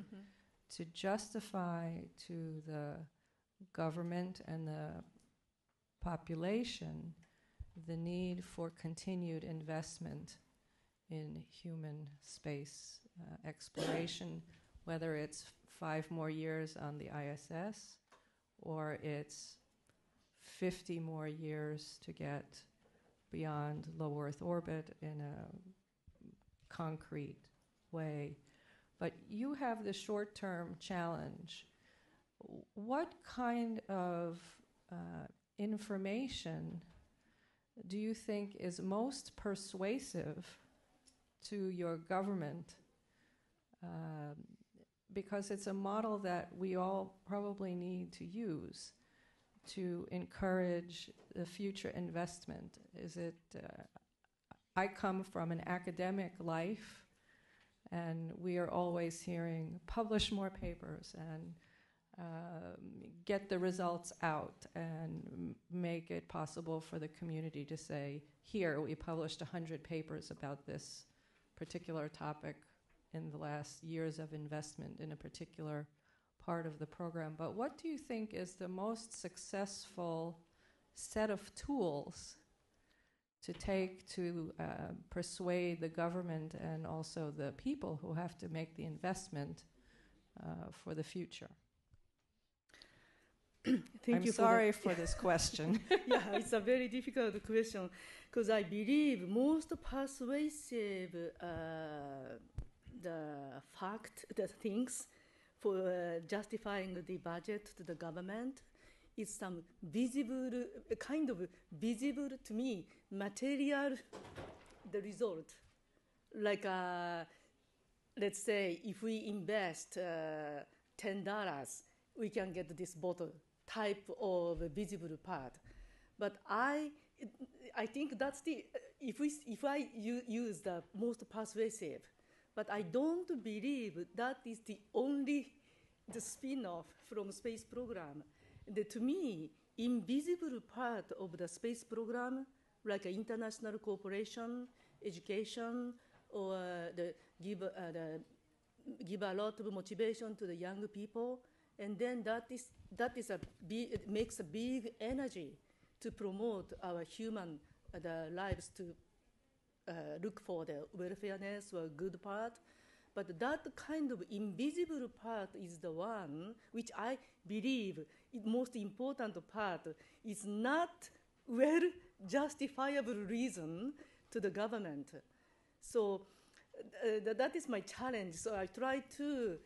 to justify to the government and the population the need for continued investment in human space exploration, whether it's 5 more years on the ISS or it's 50 more years to get beyond low Earth orbit in a concrete way. But you have the short-term challenge. What kind of information do you think is most persuasive to your government? Because it's a model that we all probably need to use to encourage the future investment. Is it, I come from an academic life, and we are always hearing, publish more papers and get the results out and make it possible for the community to say, here, we published 100 papers about this particular topic in the last years of investment in a particular part of the program. But what do you think is the most successful set of tools to take to persuade the government and also the people who have to make the investment for the future? I'm sorry for this question. Yeah, it's a very difficult question, because I believe most persuasive the things for justifying the budget to the government is some visible, kind of visible to me, material, the result. Like, let's say, if we invest $10, we can get this bottle type of visible part. But I think that's the, if I use the most persuasive, but I don't believe that is the only the spin-off from space program. To me, invisible part of the space program, like international cooperation, education, or give a lot of motivation to the young people, and then that makes a big energy to promote our human the lives to look for the welfareness or good part. But that kind of invisible part is the one which I believe is most important part is not well justifiable reason to the government. So that is my challenge. So I try to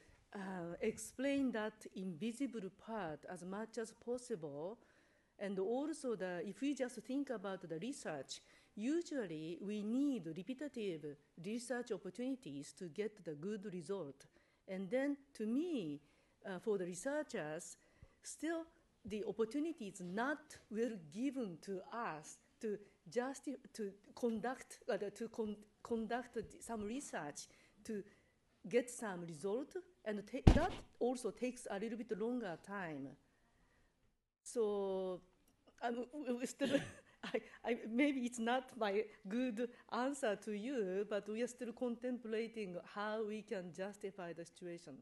explain that invisible part as much as possible. And also, if we just think about the research, usually we need repetitive research opportunities to get the good result. And then, to me, for the researchers, still the opportunity is not well given to us to conduct some research to get some result, and that also takes a little bit longer time. So still, maybe it's not my good answer to you, but we are still contemplating how we can justify the situation.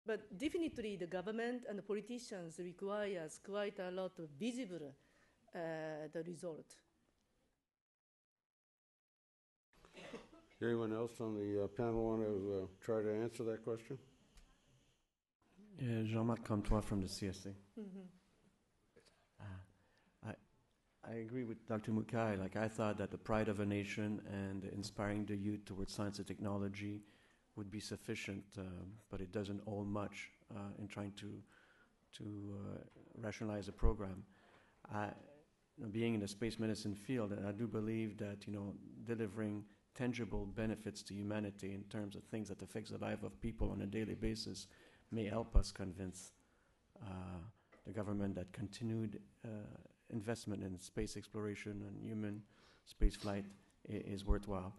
But definitely the government and the politicians requires quite a lot of visible the result. Anyone else on the panel want to try to answer that question? Yeah, Jean-Marc Comtois from the CSA. Mm-hmm. I agree with Dr. Mikhay. Like, I thought that the pride of a nation and inspiring the youth towards science and technology would be sufficient, but it doesn't hold much in trying to rationalize a program. Being in the space medicine field, I do believe that delivering tangible benefits to humanity in terms of things that affects the life of people on a daily basis may help us convince the government that continued investment in space exploration and human space flight is worthwhile.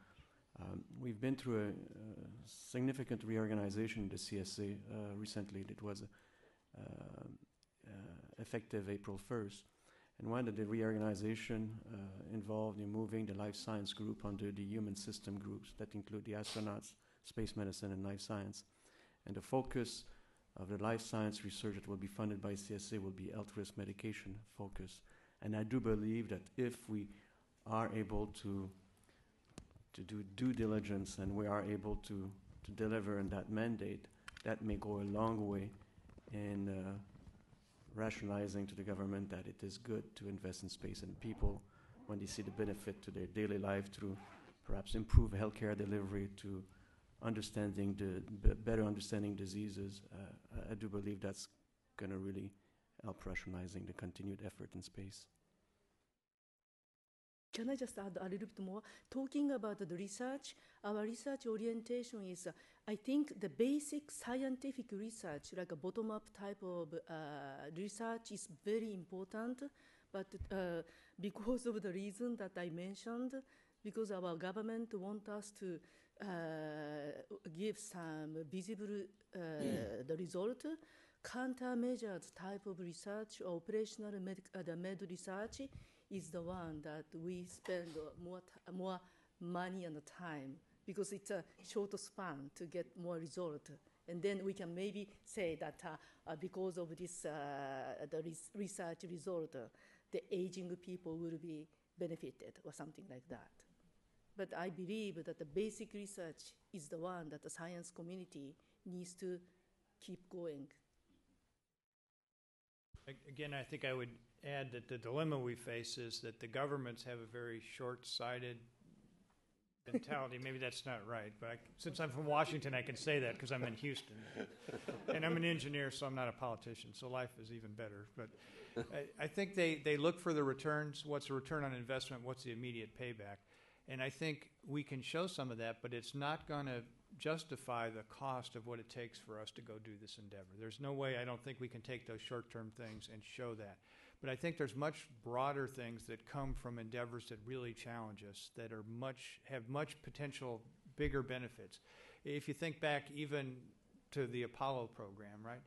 We've been through a significant reorganization in the CSA recently. It was effective April 1st. And one of the reorganization involved moving the life science group under the human system groups that include the astronauts, space medicine, and life science. And the focus of the life science research that will be funded by CSA will be health risk medication focus. And I do believe that if we are able to do due diligence and we are able to deliver on that mandate, that may go a long way in rationalizing to the government that it is good to invest in space, and people, when they see the benefit to their daily life through perhaps improved healthcare delivery to better understanding diseases, I do believe that's going to really help rationalizing the continued effort in space. Can I just add a little bit more? Talking about the research, our research orientation is, I think, the basic scientific research, like a bottom-up type of research, is very important. But because of the reason that I mentioned, because our government wants us to give some visible the result, countermeasures type of research, or operational med research is the one that we spend more money and time, because it's a short span to get more result. And then we can maybe say that because of this the research result, the aging people will be benefited or something like that. But I believe that the basic research is the one that the science community needs to keep going. Again, I think I would add that the dilemma we face is that the governments have a very short-sighted mentality. Maybe that's not right, but since I'm from Washington, I can say that because I'm in Houston. And I'm an engineer, so I'm not a politician, so life is even better. But I think they look for the returns. What's the return on investment? What's the immediate payback? And I think we can show some of that, but it's not going to justify the cost of what it takes for us to go do this endeavor. There's no way, I don't think we can take those short-term things and show that. But I think there's much broader things that come from endeavors that really challenge us, that are have much potential bigger benefits. If you think back even to the Apollo program, right?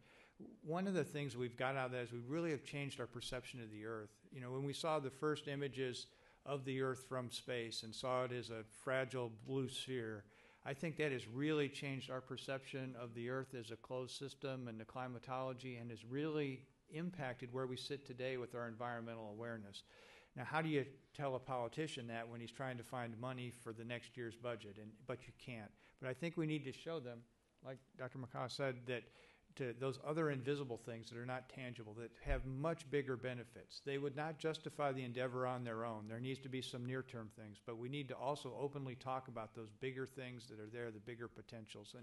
One of the things we've got out of that is we really have changed our perception of the Earth. You know, when we saw the first images of the Earth from space and saw it as a fragile blue sphere, I think that has really changed our perception of the Earth as a closed system and the climatology, and has really impacted where we sit today with our environmental awareness. Now, how do you tell a politician that when he's trying to find money for the next year's budget? But you can't. But I think we need to show them, like Dr. Mikhay said, that to those other invisible things that are not tangible, that have much bigger benefits. They would not justify the endeavor on their own. There needs to be some near-term things, but we need to also openly talk about those bigger things that are there, the bigger potentials.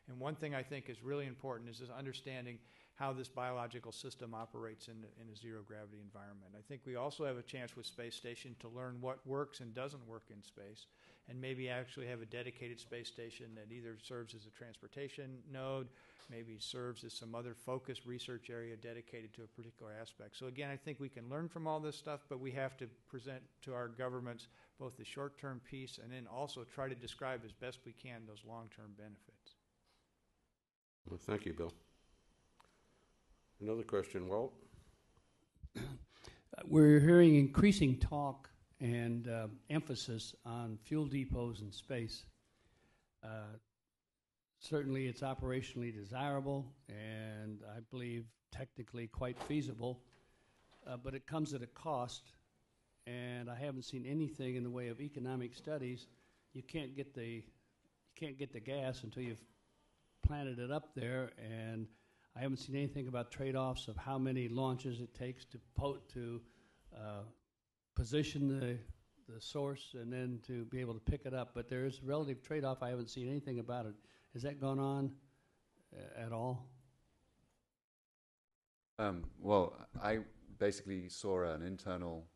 And one thing I think is really important is this understanding how this biological system operates in a zero-gravity environment. I think we also have a chance with Space Station to learn what works and doesn't work in space, and maybe actually have a dedicated space station that either serves as a transportation node, maybe serves as some other focused research area dedicated to a particular aspect. So again, I think we can learn from all this stuff, but we have to present to our governments both the short-term piece and then also try to describe as best we can those long-term benefits. Well, thank you, Bill. Another question, Walt? We're hearing increasing talk and emphasis on fuel depots in space. Certainly it's operationally desirable and I believe technically quite feasible, but it comes at a cost, and I haven't seen anything in the way of economic studies. You can't get the gas until you've planted it up there, and I haven't seen anything about trade-offs of how many launches it takes to position the source and then to be able to pick it up. But there is a relative trade-off. I haven't seen anything about it. Has that gone on at all? Well, I basically saw an internal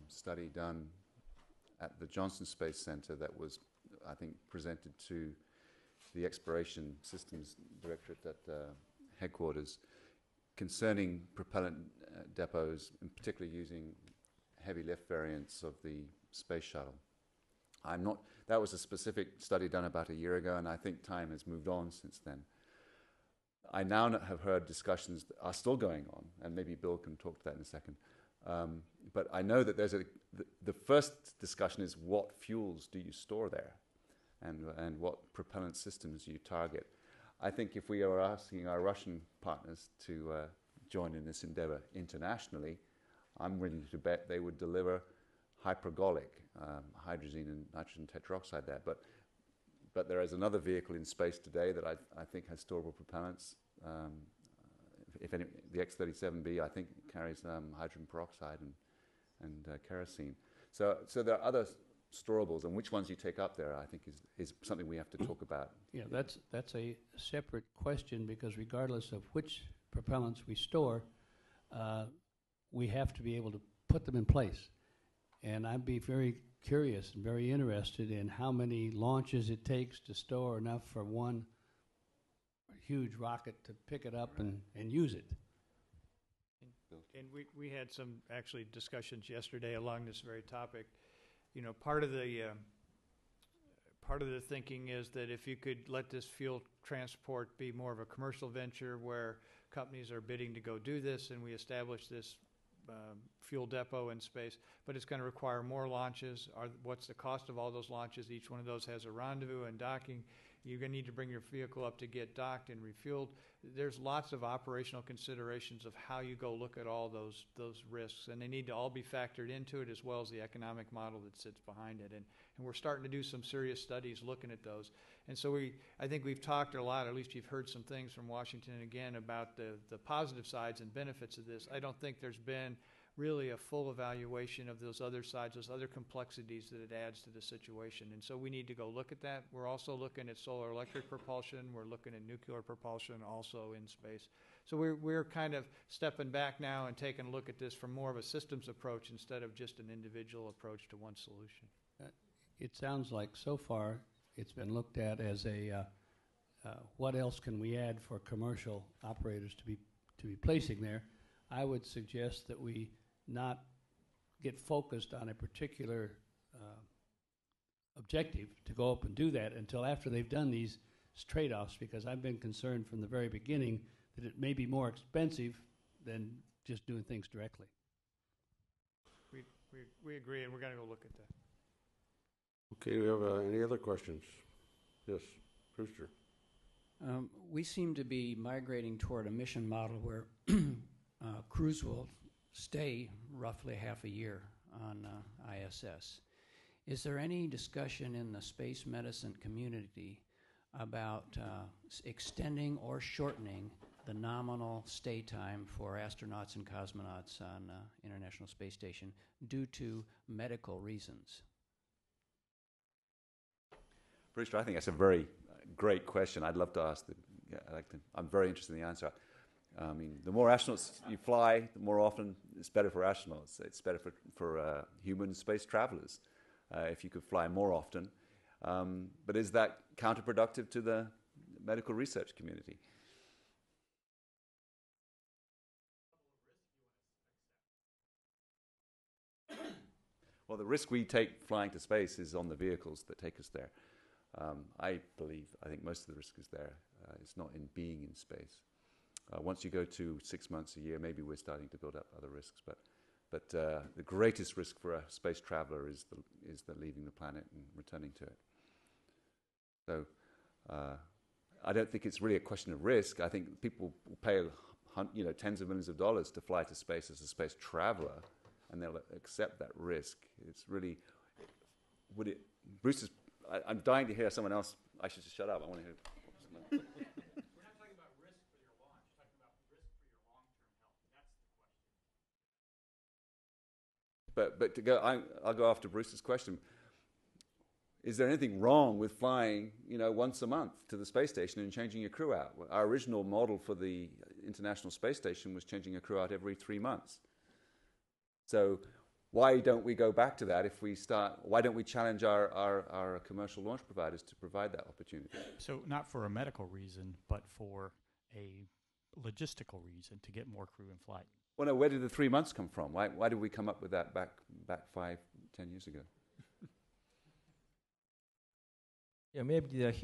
study done at the Johnson Space Center that was, I think, presented to the Exploration Systems Directorate at headquarters concerning propellant depots, and particularly using heavy lift variants of the space shuttle. That was a specific study done about a year ago, and I think time has moved on since then. I now have heard discussions that are still going on, and maybe Bill can talk to that in a second. But I know that there's the first discussion is what fuels do you store there, and what propellant systems you target. I think if we are asking our Russian partners to join in this endeavor internationally, I'm willing to bet they would deliver hypergolic hydrogen and nitrogen tetroxide there. But there is another vehicle in space today that I think has storable propellants. If any, the X-37B, I think, carries hydrogen peroxide and kerosene. So there are other storables, and which ones you take up there, I think, is something we have to talk about. Yeah, that's a separate question, because regardless of which propellants we store, we have to be able to put them in place. And I'd be very curious and very interested in how many launches it takes to store enough for one huge rocket to pick it up and use it. And we had some actually discussions yesterday along this very topic. You know, part of the thinking is that if you could let this fuel transport be more of a commercial venture where companies are bidding to go do this, and we establish this fuel depot in space, but it's going to require more launches. What's the cost of all those launches? Each one of those has a rendezvous and docking. You're going to need to bring your vehicle up to get docked and refueled. There's lots of operational considerations of how you go look at all those risks, and they need to all be factored into it, as well as the economic model that sits behind it. And we're starting to do some serious studies looking at those. And so I think we've talked a lot, or at least you've heard some things from Washington again about the positive sides and benefits of this. I don't think there's been really a full evaluation of those other sides, those other complexities that it adds to the situation. And so we need to go look at that. We're also looking at solar electric propulsion. We're looking at nuclear propulsion also in space. So we're kind of stepping back now and taking a look at this from more of a systems approach instead of just an individual approach to one solution. It sounds like so far it's been looked at as a what else can we add for commercial operators to be placing there. I would suggest that we not get focused on a particular objective to go up and do that until after they've done these trade-offs, because I've been concerned from the very beginning that it may be more expensive than just doing things directly. We agree, and we're going to go look at that. Okay, do we have any other questions? Yes, Brewster. We seem to be migrating toward a mission model where crews will stay roughly half a year on ISS. Is there any discussion in the space medicine community about extending or shortening the nominal stay time for astronauts and cosmonauts on International Space Station due to medical reasons? Brewster, I think that's a very great question. I'd love to ask I'm very interested in the answer. I mean, the more astronauts you fly, the more often it's better for astronauts. It's better for human space travelers if you could fly more often. But is that counterproductive to the medical research community? Well, the risk we take flying to space is on the vehicles that take us there. I think most of the risk is there. It's not in being in space. Once you go to 6 months a year, maybe we're starting to build up other risks. But the greatest risk for a space traveler is the leaving the planet and returning to it. So I don't think it's really a question of risk. I think people will pay tens of millions of dollars to fly to space as a space traveler, and they'll accept that risk. It's really, Bruce is, I'm dying to hear someone else. I should just shut up. I want to hear. We're not talking about risk for your launch. We're talking about risk for your long-term health. That's the question. But to go, I'll go after Bruce's question. Is there anything wrong with flying, once a month to the space station and changing your crew out? Our original model for the International Space Station was changing a crew out every 3 months. So why don't we go back to that why don't we challenge our commercial launch providers to provide that opportunity? So not for a medical reason, but for a logistical reason to get more crew in flight. Well, no, where did the 3 months come from? Why did we come up with that back 5, 10 years ago? Yeah, maybe the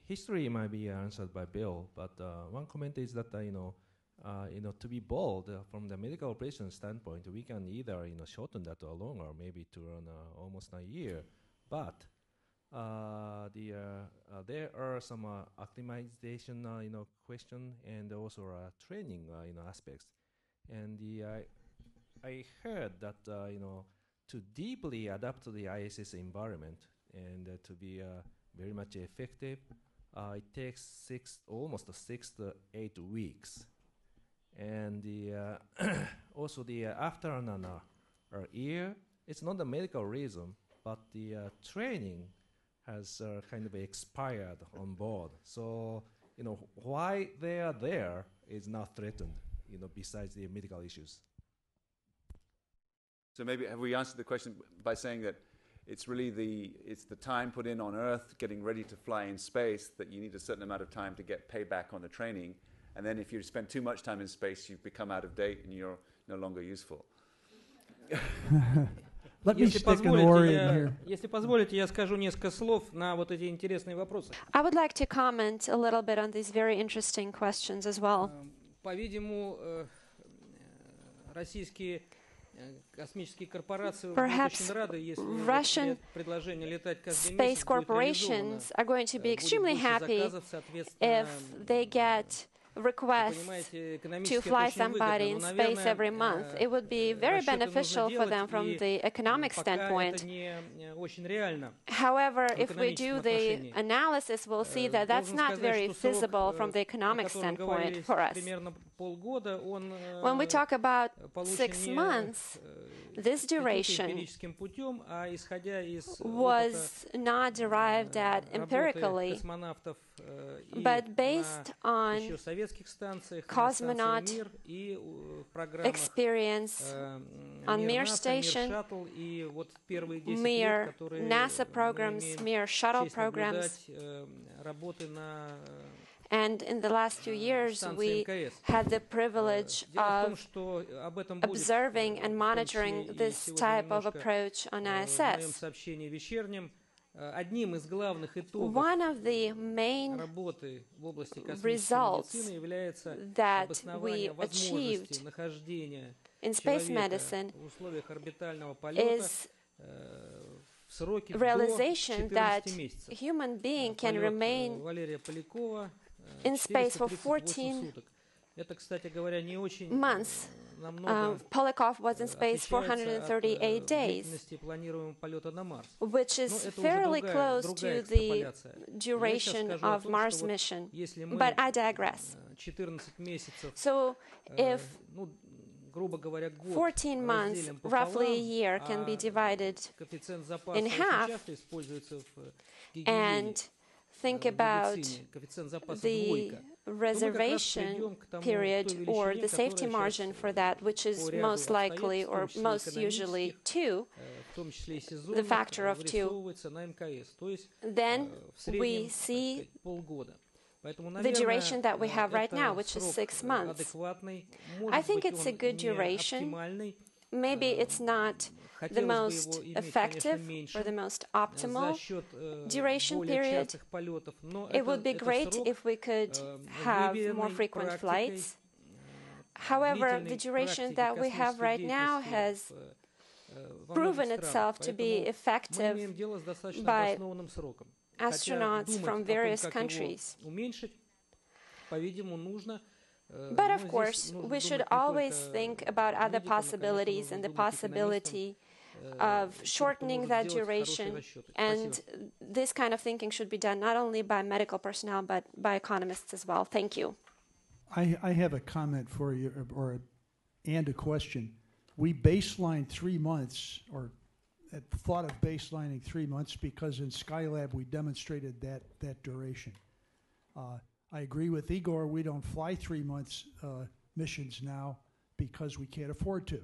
history might be answered by Bill, but one comment is that to be bold from the medical operations standpoint, we can either shorten that or longer, maybe to run almost a year. But there are some acclimatization question and also training aspects. And I heard that to deeply adapt to the ISS environment and to be very much effective, it takes almost 6 to 8 weeks. And also after a year, it's not a medical reason, but the training has kind of expired on board. So why they are there is not threatened, besides the medical issues. So maybe have we answered the question by saying that it's really the time put in on Earth getting ready to fly in space that you need a certain amount of time to get payback on the training, and then if you spend too much time in space, you become out of date and you're no longer useful. Let me stick an oar in here. Если позволите, я скажу несколько слов на вот эти интересные вопросы. I would like to comment a little bit on these very interesting questions as well. По-видимому, российские космические корпорации будут очень рады, если Russian предложение летать каждый space corporations are going to be extremely happy if they get requests to fly somebody in space every month. It would be very beneficial for them from the economic standpoint. However, if we do the analysis, we'll see that that's not very feasible from the economic standpoint for us. полгода, он When we talk about 6 months, this duration эмпирическим путем, а исходя из was not derived at empirically, космонавтов but based on еще советских станциях, cosmonaut МИР и программах experience on Mir Station, Shuttle, и вот первые 10 Mir лет, которые NASA programs, Mir shuttle честь programs. работы на And in the last few years, we had the privilege of observing and monitoring this type of approach on ISS. One of the main results that we achieved in space medicine is realization that a human being can remain in space for 14 months. Polyakov was in space 438 days, which is fairly close to the duration of Mars mission. But I digress. So if 14 months, roughly a year, can be divided in half, and think about the reservation period or the safety margin for that, which is most likely or most usually 2, the factor of 2, then we see the duration that we have right now, which is 6 months. I think it's a good duration. Maybe it's not the most effective or the most optimal duration period. It would be great if we could have more frequent flights. However, the duration that we have right now has proven itself to be effective by astronauts from various countries. But of course, we should always think about other possibilities and the possibility of shortening that duration. And this kind of thinking should be done not only by medical personnel, but by economists as well. Thank you. I have a comment for you, and a question. We baselined 3 months, or thought of baselining 3 months, because in Skylab we demonstrated that duration. I agree with Igor, we don't fly 3 months missions now because we can't afford to.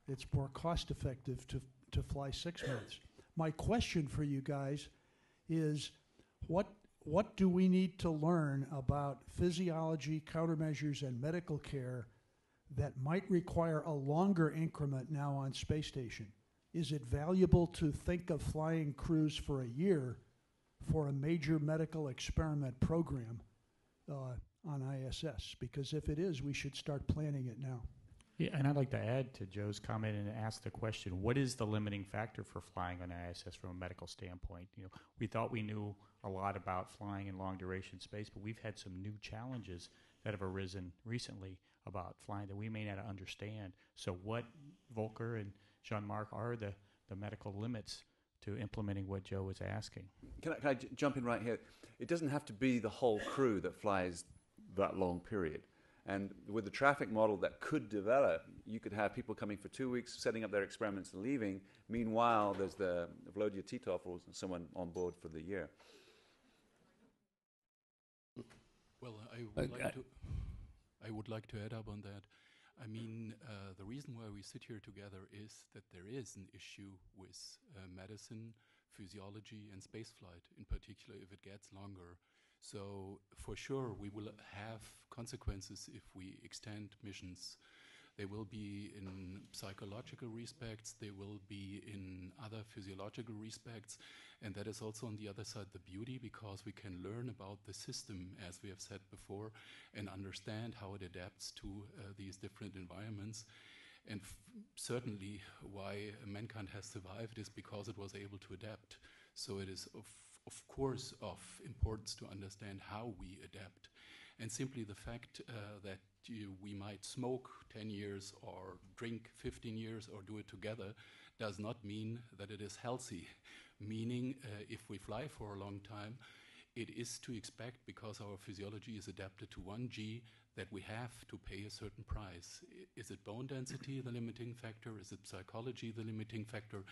It's more cost effective to fly 6 months. My question for you guys is, what do we need to learn about physiology, countermeasures, and medical care that might require a longer increment now on space station? Is it valuable to think of flying crews for a year for a major medical experiment program on ISS? Because if it is, we should start planning it now. Yeah, and I'd like to add to Joe's comment and ask the question, what is the limiting factor for flying on ISS from a medical standpoint? You know, we thought we knew a lot about flying in long duration space, but we've had some new challenges that have arisen recently about flying that we may not understand. So what, Volker and Jean-Marc, are the medical limits to implementing what Joe was asking? Can I jump in right here? It doesn't have to be the whole crew that flies that long period. And with the traffic model that could develop, you could have people coming for 2 weeks, setting up their experiments and leaving. Meanwhile, there's the Volodya Titov or someone on board for the year. Well, I would like to add up on that. I mean, the reason why we sit here together is that there is an issue with medicine, physiology, and spaceflight, in particular if it gets longer. So for sure, we will have consequences if we extend missions. They will be in psychological respects, they will be in other physiological respects, and that is also on the other side the beauty, because we can learn about the system, as we have said before, and understand how it adapts to these different environments. And certainly why mankind has survived is because it was able to adapt. So it is of course of importance to understand how we adapt. And simply the fact that we might smoke 10 years or drink 15 years or do it together does not mean that it is healthy. Meaning if we fly for a long time, it is to expect, because our physiology is adapted to 1G, that we have to pay a certain price. Is it bone density the limiting factor? Is it psychology the limiting factor?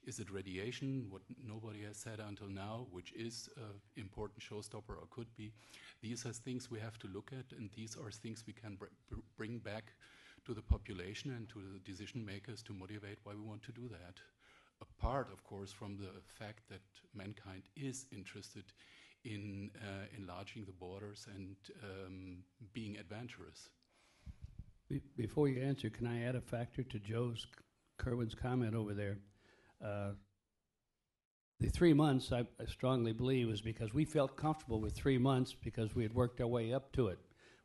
Is it radiation, what nobody has said until now, which is an important showstopper or could be? These are things we have to look at, and these are things we can bring back to the population and to the decision makers to motivate why we want to do that. Apart, of course, from the fact that mankind is interested in enlarging the borders and being adventurous. Before you answer, can I add a factor to Joe's Kerwin's comment over there? The 3 months, I strongly believe, is because we felt comfortable with 3 months because we had worked our way up to it.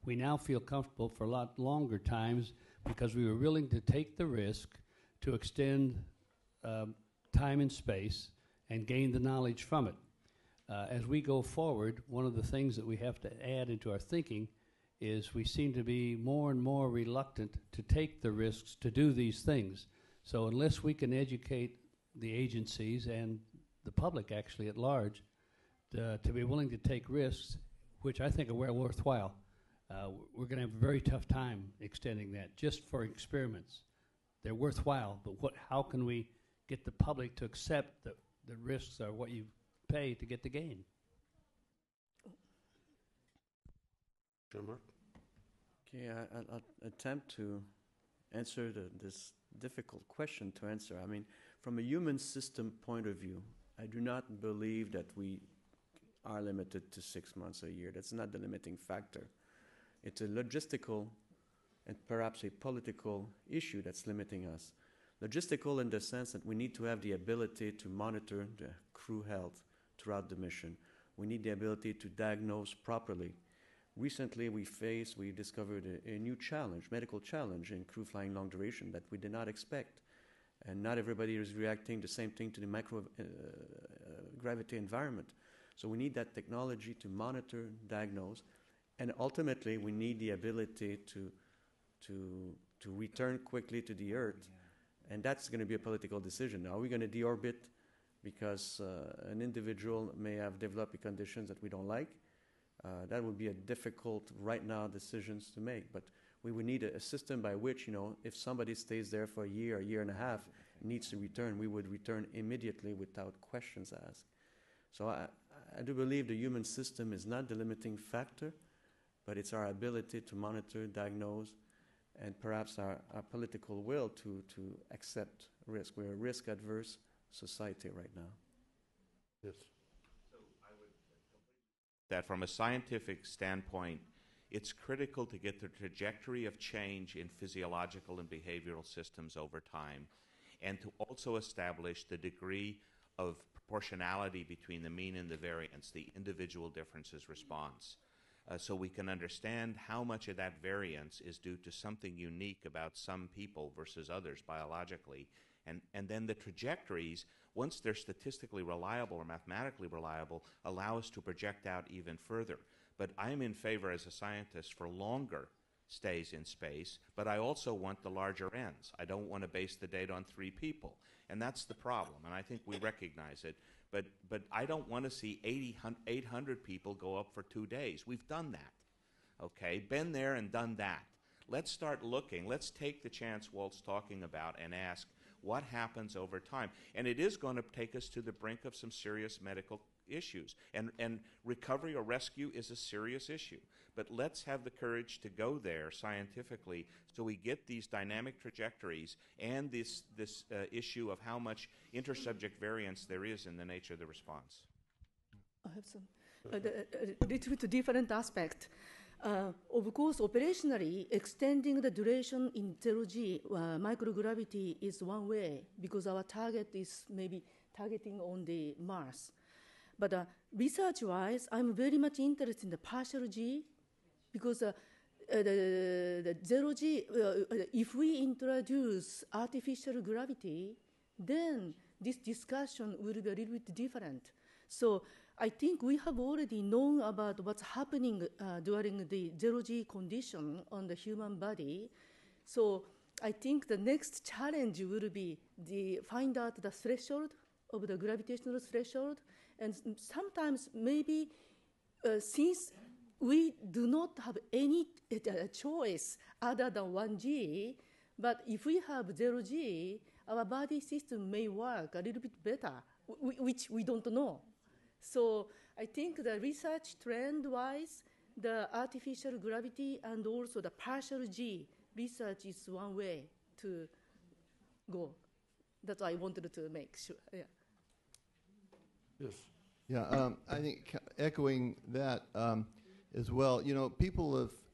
We now feel comfortable for a lot longer times because we were willing to take the risk to extend time and space and gain the knowledge from it. As we go forward, one of the things that we have to add into our thinking is we seem to be more and more reluctant to take the risks to do these things. So unless we can educate the agencies and the public actually at large to be willing to take risks, which I think are well worthwhile, we're going to have a very tough time extending that just for experiments. They're worthwhile, but how can we get the public to accept that the risks are what you pay to get the gain? Jean-Marc? Okay, I'll attempt to answer this difficult question to answer. I mean, from a human system point of view, I do not believe that we are limited to 6 months a year. That's not the limiting factor. It's a logistical and perhaps a political issue that's limiting us. Logistical in the sense that we need to have the ability to monitor the crew health throughout the mission. We need the ability to diagnose properly. Recently, we discovered a new challenge, medical challenge in crew flying long duration that we did not expect. And not everybody is reacting the same thing to the microgravity environment. So we need that technology to monitor, diagnose, and ultimately we need the ability to return quickly to the Earth. Yeah. And that's going to be a political decision. Are we going to deorbit because an individual may have developed conditions that we don't like? That would be a difficult, right now, decisions to make. But we would need a system by which, if somebody stays there for a year and a half, needs to return, we would return immediately without questions asked. So I do believe the human system is not the limiting factor, but it's our ability to monitor, diagnose, and perhaps our political will to accept risk. We're a risk-adverse society right now. Yes. So I would that from a scientific standpoint, it's critical to get the trajectory of change in physiological and behavioral systems over time, and to also establish the degree of proportionality between the mean and the variance, the individual differences response. So we can understand how much of that variance is due to something unique about some people versus others biologically. And then the trajectories, once they're statistically reliable or mathematically reliable, allow us to project out even further. But I'm in favor as a scientist for longer stays in space, but I also want the larger ends. I don't want to base the data on 3 people. And that's the problem, and I think we recognize it. But I don't want to see 800 people go up for 2 days. We've done that, okay? Been there and done that. Let's start looking. Let's take the chance Walt's talking about and ask what happens over time. And it is going to take us to the brink of some serious medical issues. And recovery or rescue is a serious issue. But let's have the courage to go there scientifically so we get these dynamic trajectories and this issue of how much intersubject variance there is in the nature of the response. I have some little bit different aspect. Of course, operationally, extending the duration in 0G microgravity is one way because our target is maybe targeting on the Mars. But research-wise, I'm very much interested in the partial G because the 0G, if we introduce artificial gravity, then this discussion will be a little bit different. So I think we have already known about what's happening during the 0G condition on the human body. So I think the next challenge will be find out the threshold of the gravitational threshold. And sometimes maybe since we do not have any choice other than 1G, but if we have 0G, our body system may work a little bit better, which we don't know. So I think the research trend-wise, the artificial gravity and also the partial G research is one way to go. That's what I wanted to make sure. Yeah. Yes. Yeah, I think echoing that as well, you know,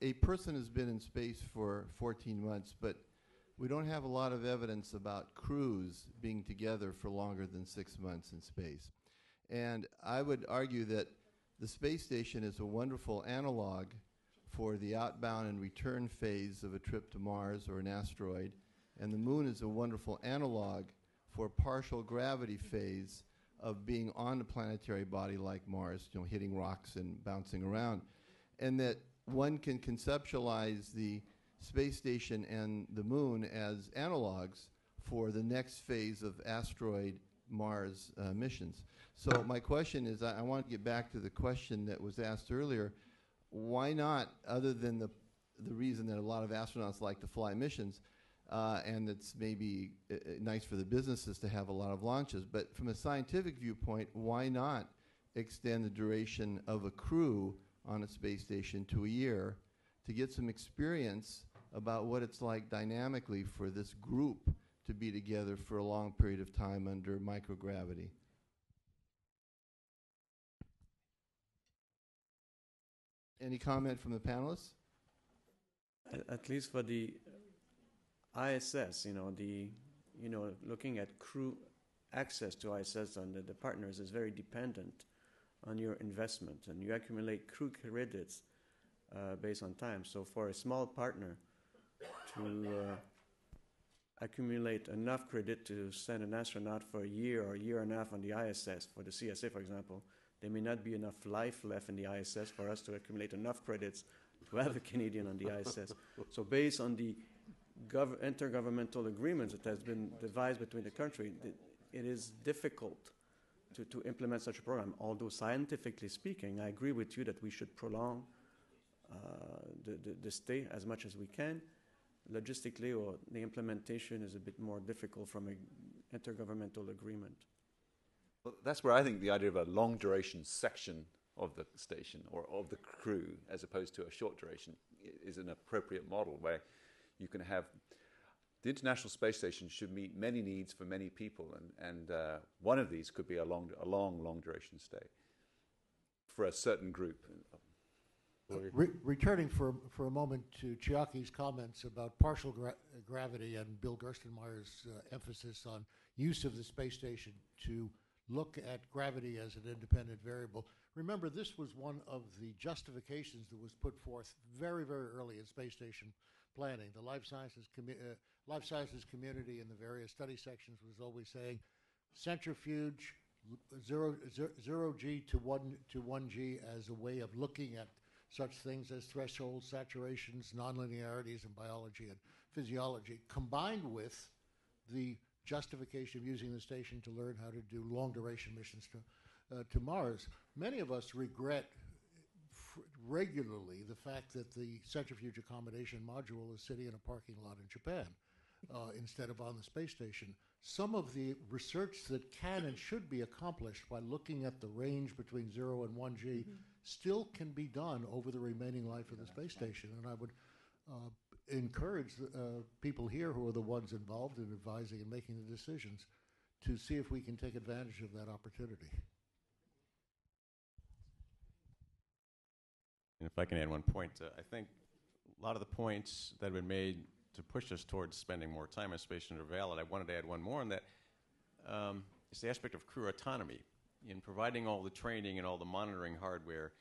a person has been in space for 14 months, but we don't have a lot of evidence about crews being together for longer than 6 months in space. And I would argue that the space station is a wonderful analog for the outbound and return phase of a trip to Mars or an asteroid, and the moon is a wonderful analog for partial gravity phase of being on a planetary body like Mars, you know, hitting rocks and bouncing around. And that one can conceptualize the space station and the moon as analogs for the next phase of asteroid Mars missions. So my question is, I want to get back to the question that was asked earlier. Why not, other than the reason that a lot of astronauts like to fly missions, and it's maybe nice for the businesses to have a lot of launches, but from a scientific viewpoint, why not extend the duration of a crew on a space station to a year to get some experience about what it's like dynamically for this group to be together for a long period of time under microgravity? Any comment from the panelists? At least for the ISS, looking at crew access to ISS and the partners is very dependent on your investment, and you accumulate crew credits based on time. So for a small partner to accumulate enough credit to send an astronaut for a year or a year and a half on the ISS, for the CSA, for example, there may not be enough life left in the ISS for us to accumulate enough credits to have a Canadian on the ISS. So based on the intergovernmental agreements that has been devised between the country, it is difficult to implement such a program. Although scientifically speaking, I agree with you that we should prolong the stay as much as we can. Logistically, or the implementation is a bit more difficult from an intergovernmental agreement. Well, that's where I think the idea of a long duration section of the station or of the crew as opposed to a short duration is an appropriate model where you can have the International Space Station should meet many needs for many people, and one of these could be a long duration stay for a certain group. Returning for a moment to Chiaki's comments about partial gravity and Bill Gerstenmaier's emphasis on use of the space station to look at gravity as an independent variable. Remember, this was one of the justifications that was put forth very, very early in space station planning. The life sciences community in the various study sections was always saying centrifuge, zero G to 1G as a way of looking at such things as thresholds, saturations, nonlinearities in biology and physiology, combined with the justification of using the station to learn how to do long-duration missions to Mars. Many of us regret regularly the fact that the centrifuge accommodation module is sitting in a parking lot in Japan instead of on the space station. Some of the research that can and should be accomplished by looking at the range between 0 and 1G still can be done over the remaining life of the space station. And I would encourage people here who are the ones involved in advising and making the decisions to see if we can take advantage of that opportunity. And if I can add one point, I think a lot of the points that have been made to push us towards spending more time on space station are valid. I wanted to add one more, and that it's the aspect of crew autonomy in providing all the training and all the monitoring hardware,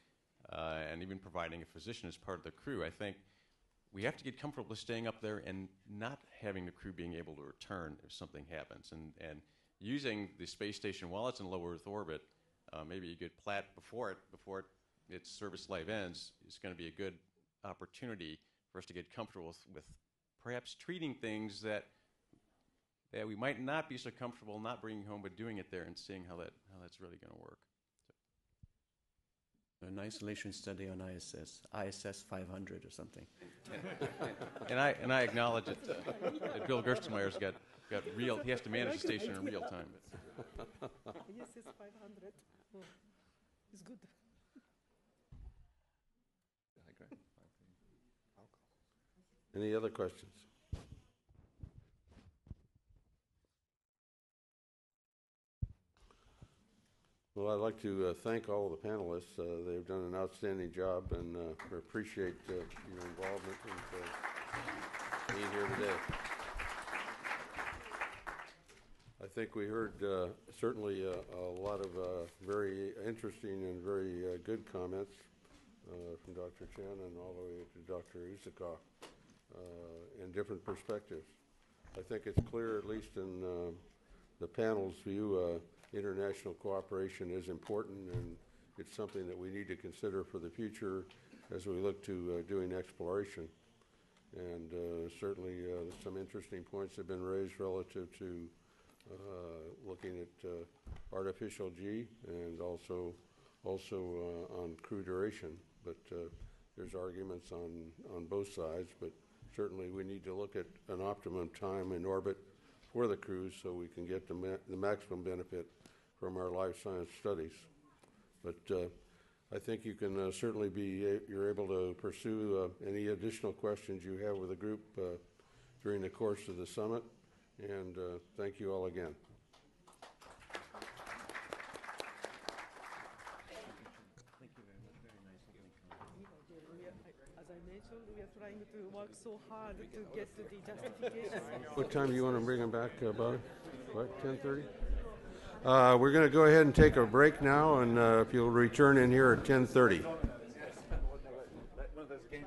and even providing a physician as part of the crew. I think we have to get comfortable with staying up there and not having the crew being able to return if something happens. And using the space station while it's in low Earth orbit, maybe you get plat before its service life ends, is going to be a good opportunity for us to get comfortable with perhaps treating things that we might not be so comfortable not bringing home, but doing it there and seeing how that's really going to work. an isolation study on ISS 500 or something. And I acknowledge that Bill Gerstenmaier's got real. He has to manage the station in real time. ISS 500. It's good. Any other questions? Well, I'd like to thank all of the panelists. They've done an outstanding job, and we appreciate your involvement and being here today. I think we heard certainly a lot of very interesting and very good comments from Dr. Chen and all the way to Dr. Isaka in different perspectives. I think it's clear, at least in the panel's view, international cooperation is important, and it's something that we need to consider for the future as we look to doing exploration. And certainly some interesting points have been raised relative to looking at artificial G and also on crew duration. But there's arguments on both sides, but certainly we need to look at an optimum time in orbit for the crews so we can get the maximum benefit from our life science studies. But I think you can certainly you're able to pursue any additional questions you have with the group during the course of the summit. And thank you all again. Thank you very much. Very nice. As I mentioned, we are trying to work so hard to get to the justification. What time do you want to bring them back, Bob? What, 10:30? We're going to go ahead and take a break now, and if you'll return in here at 10:30. One of those games.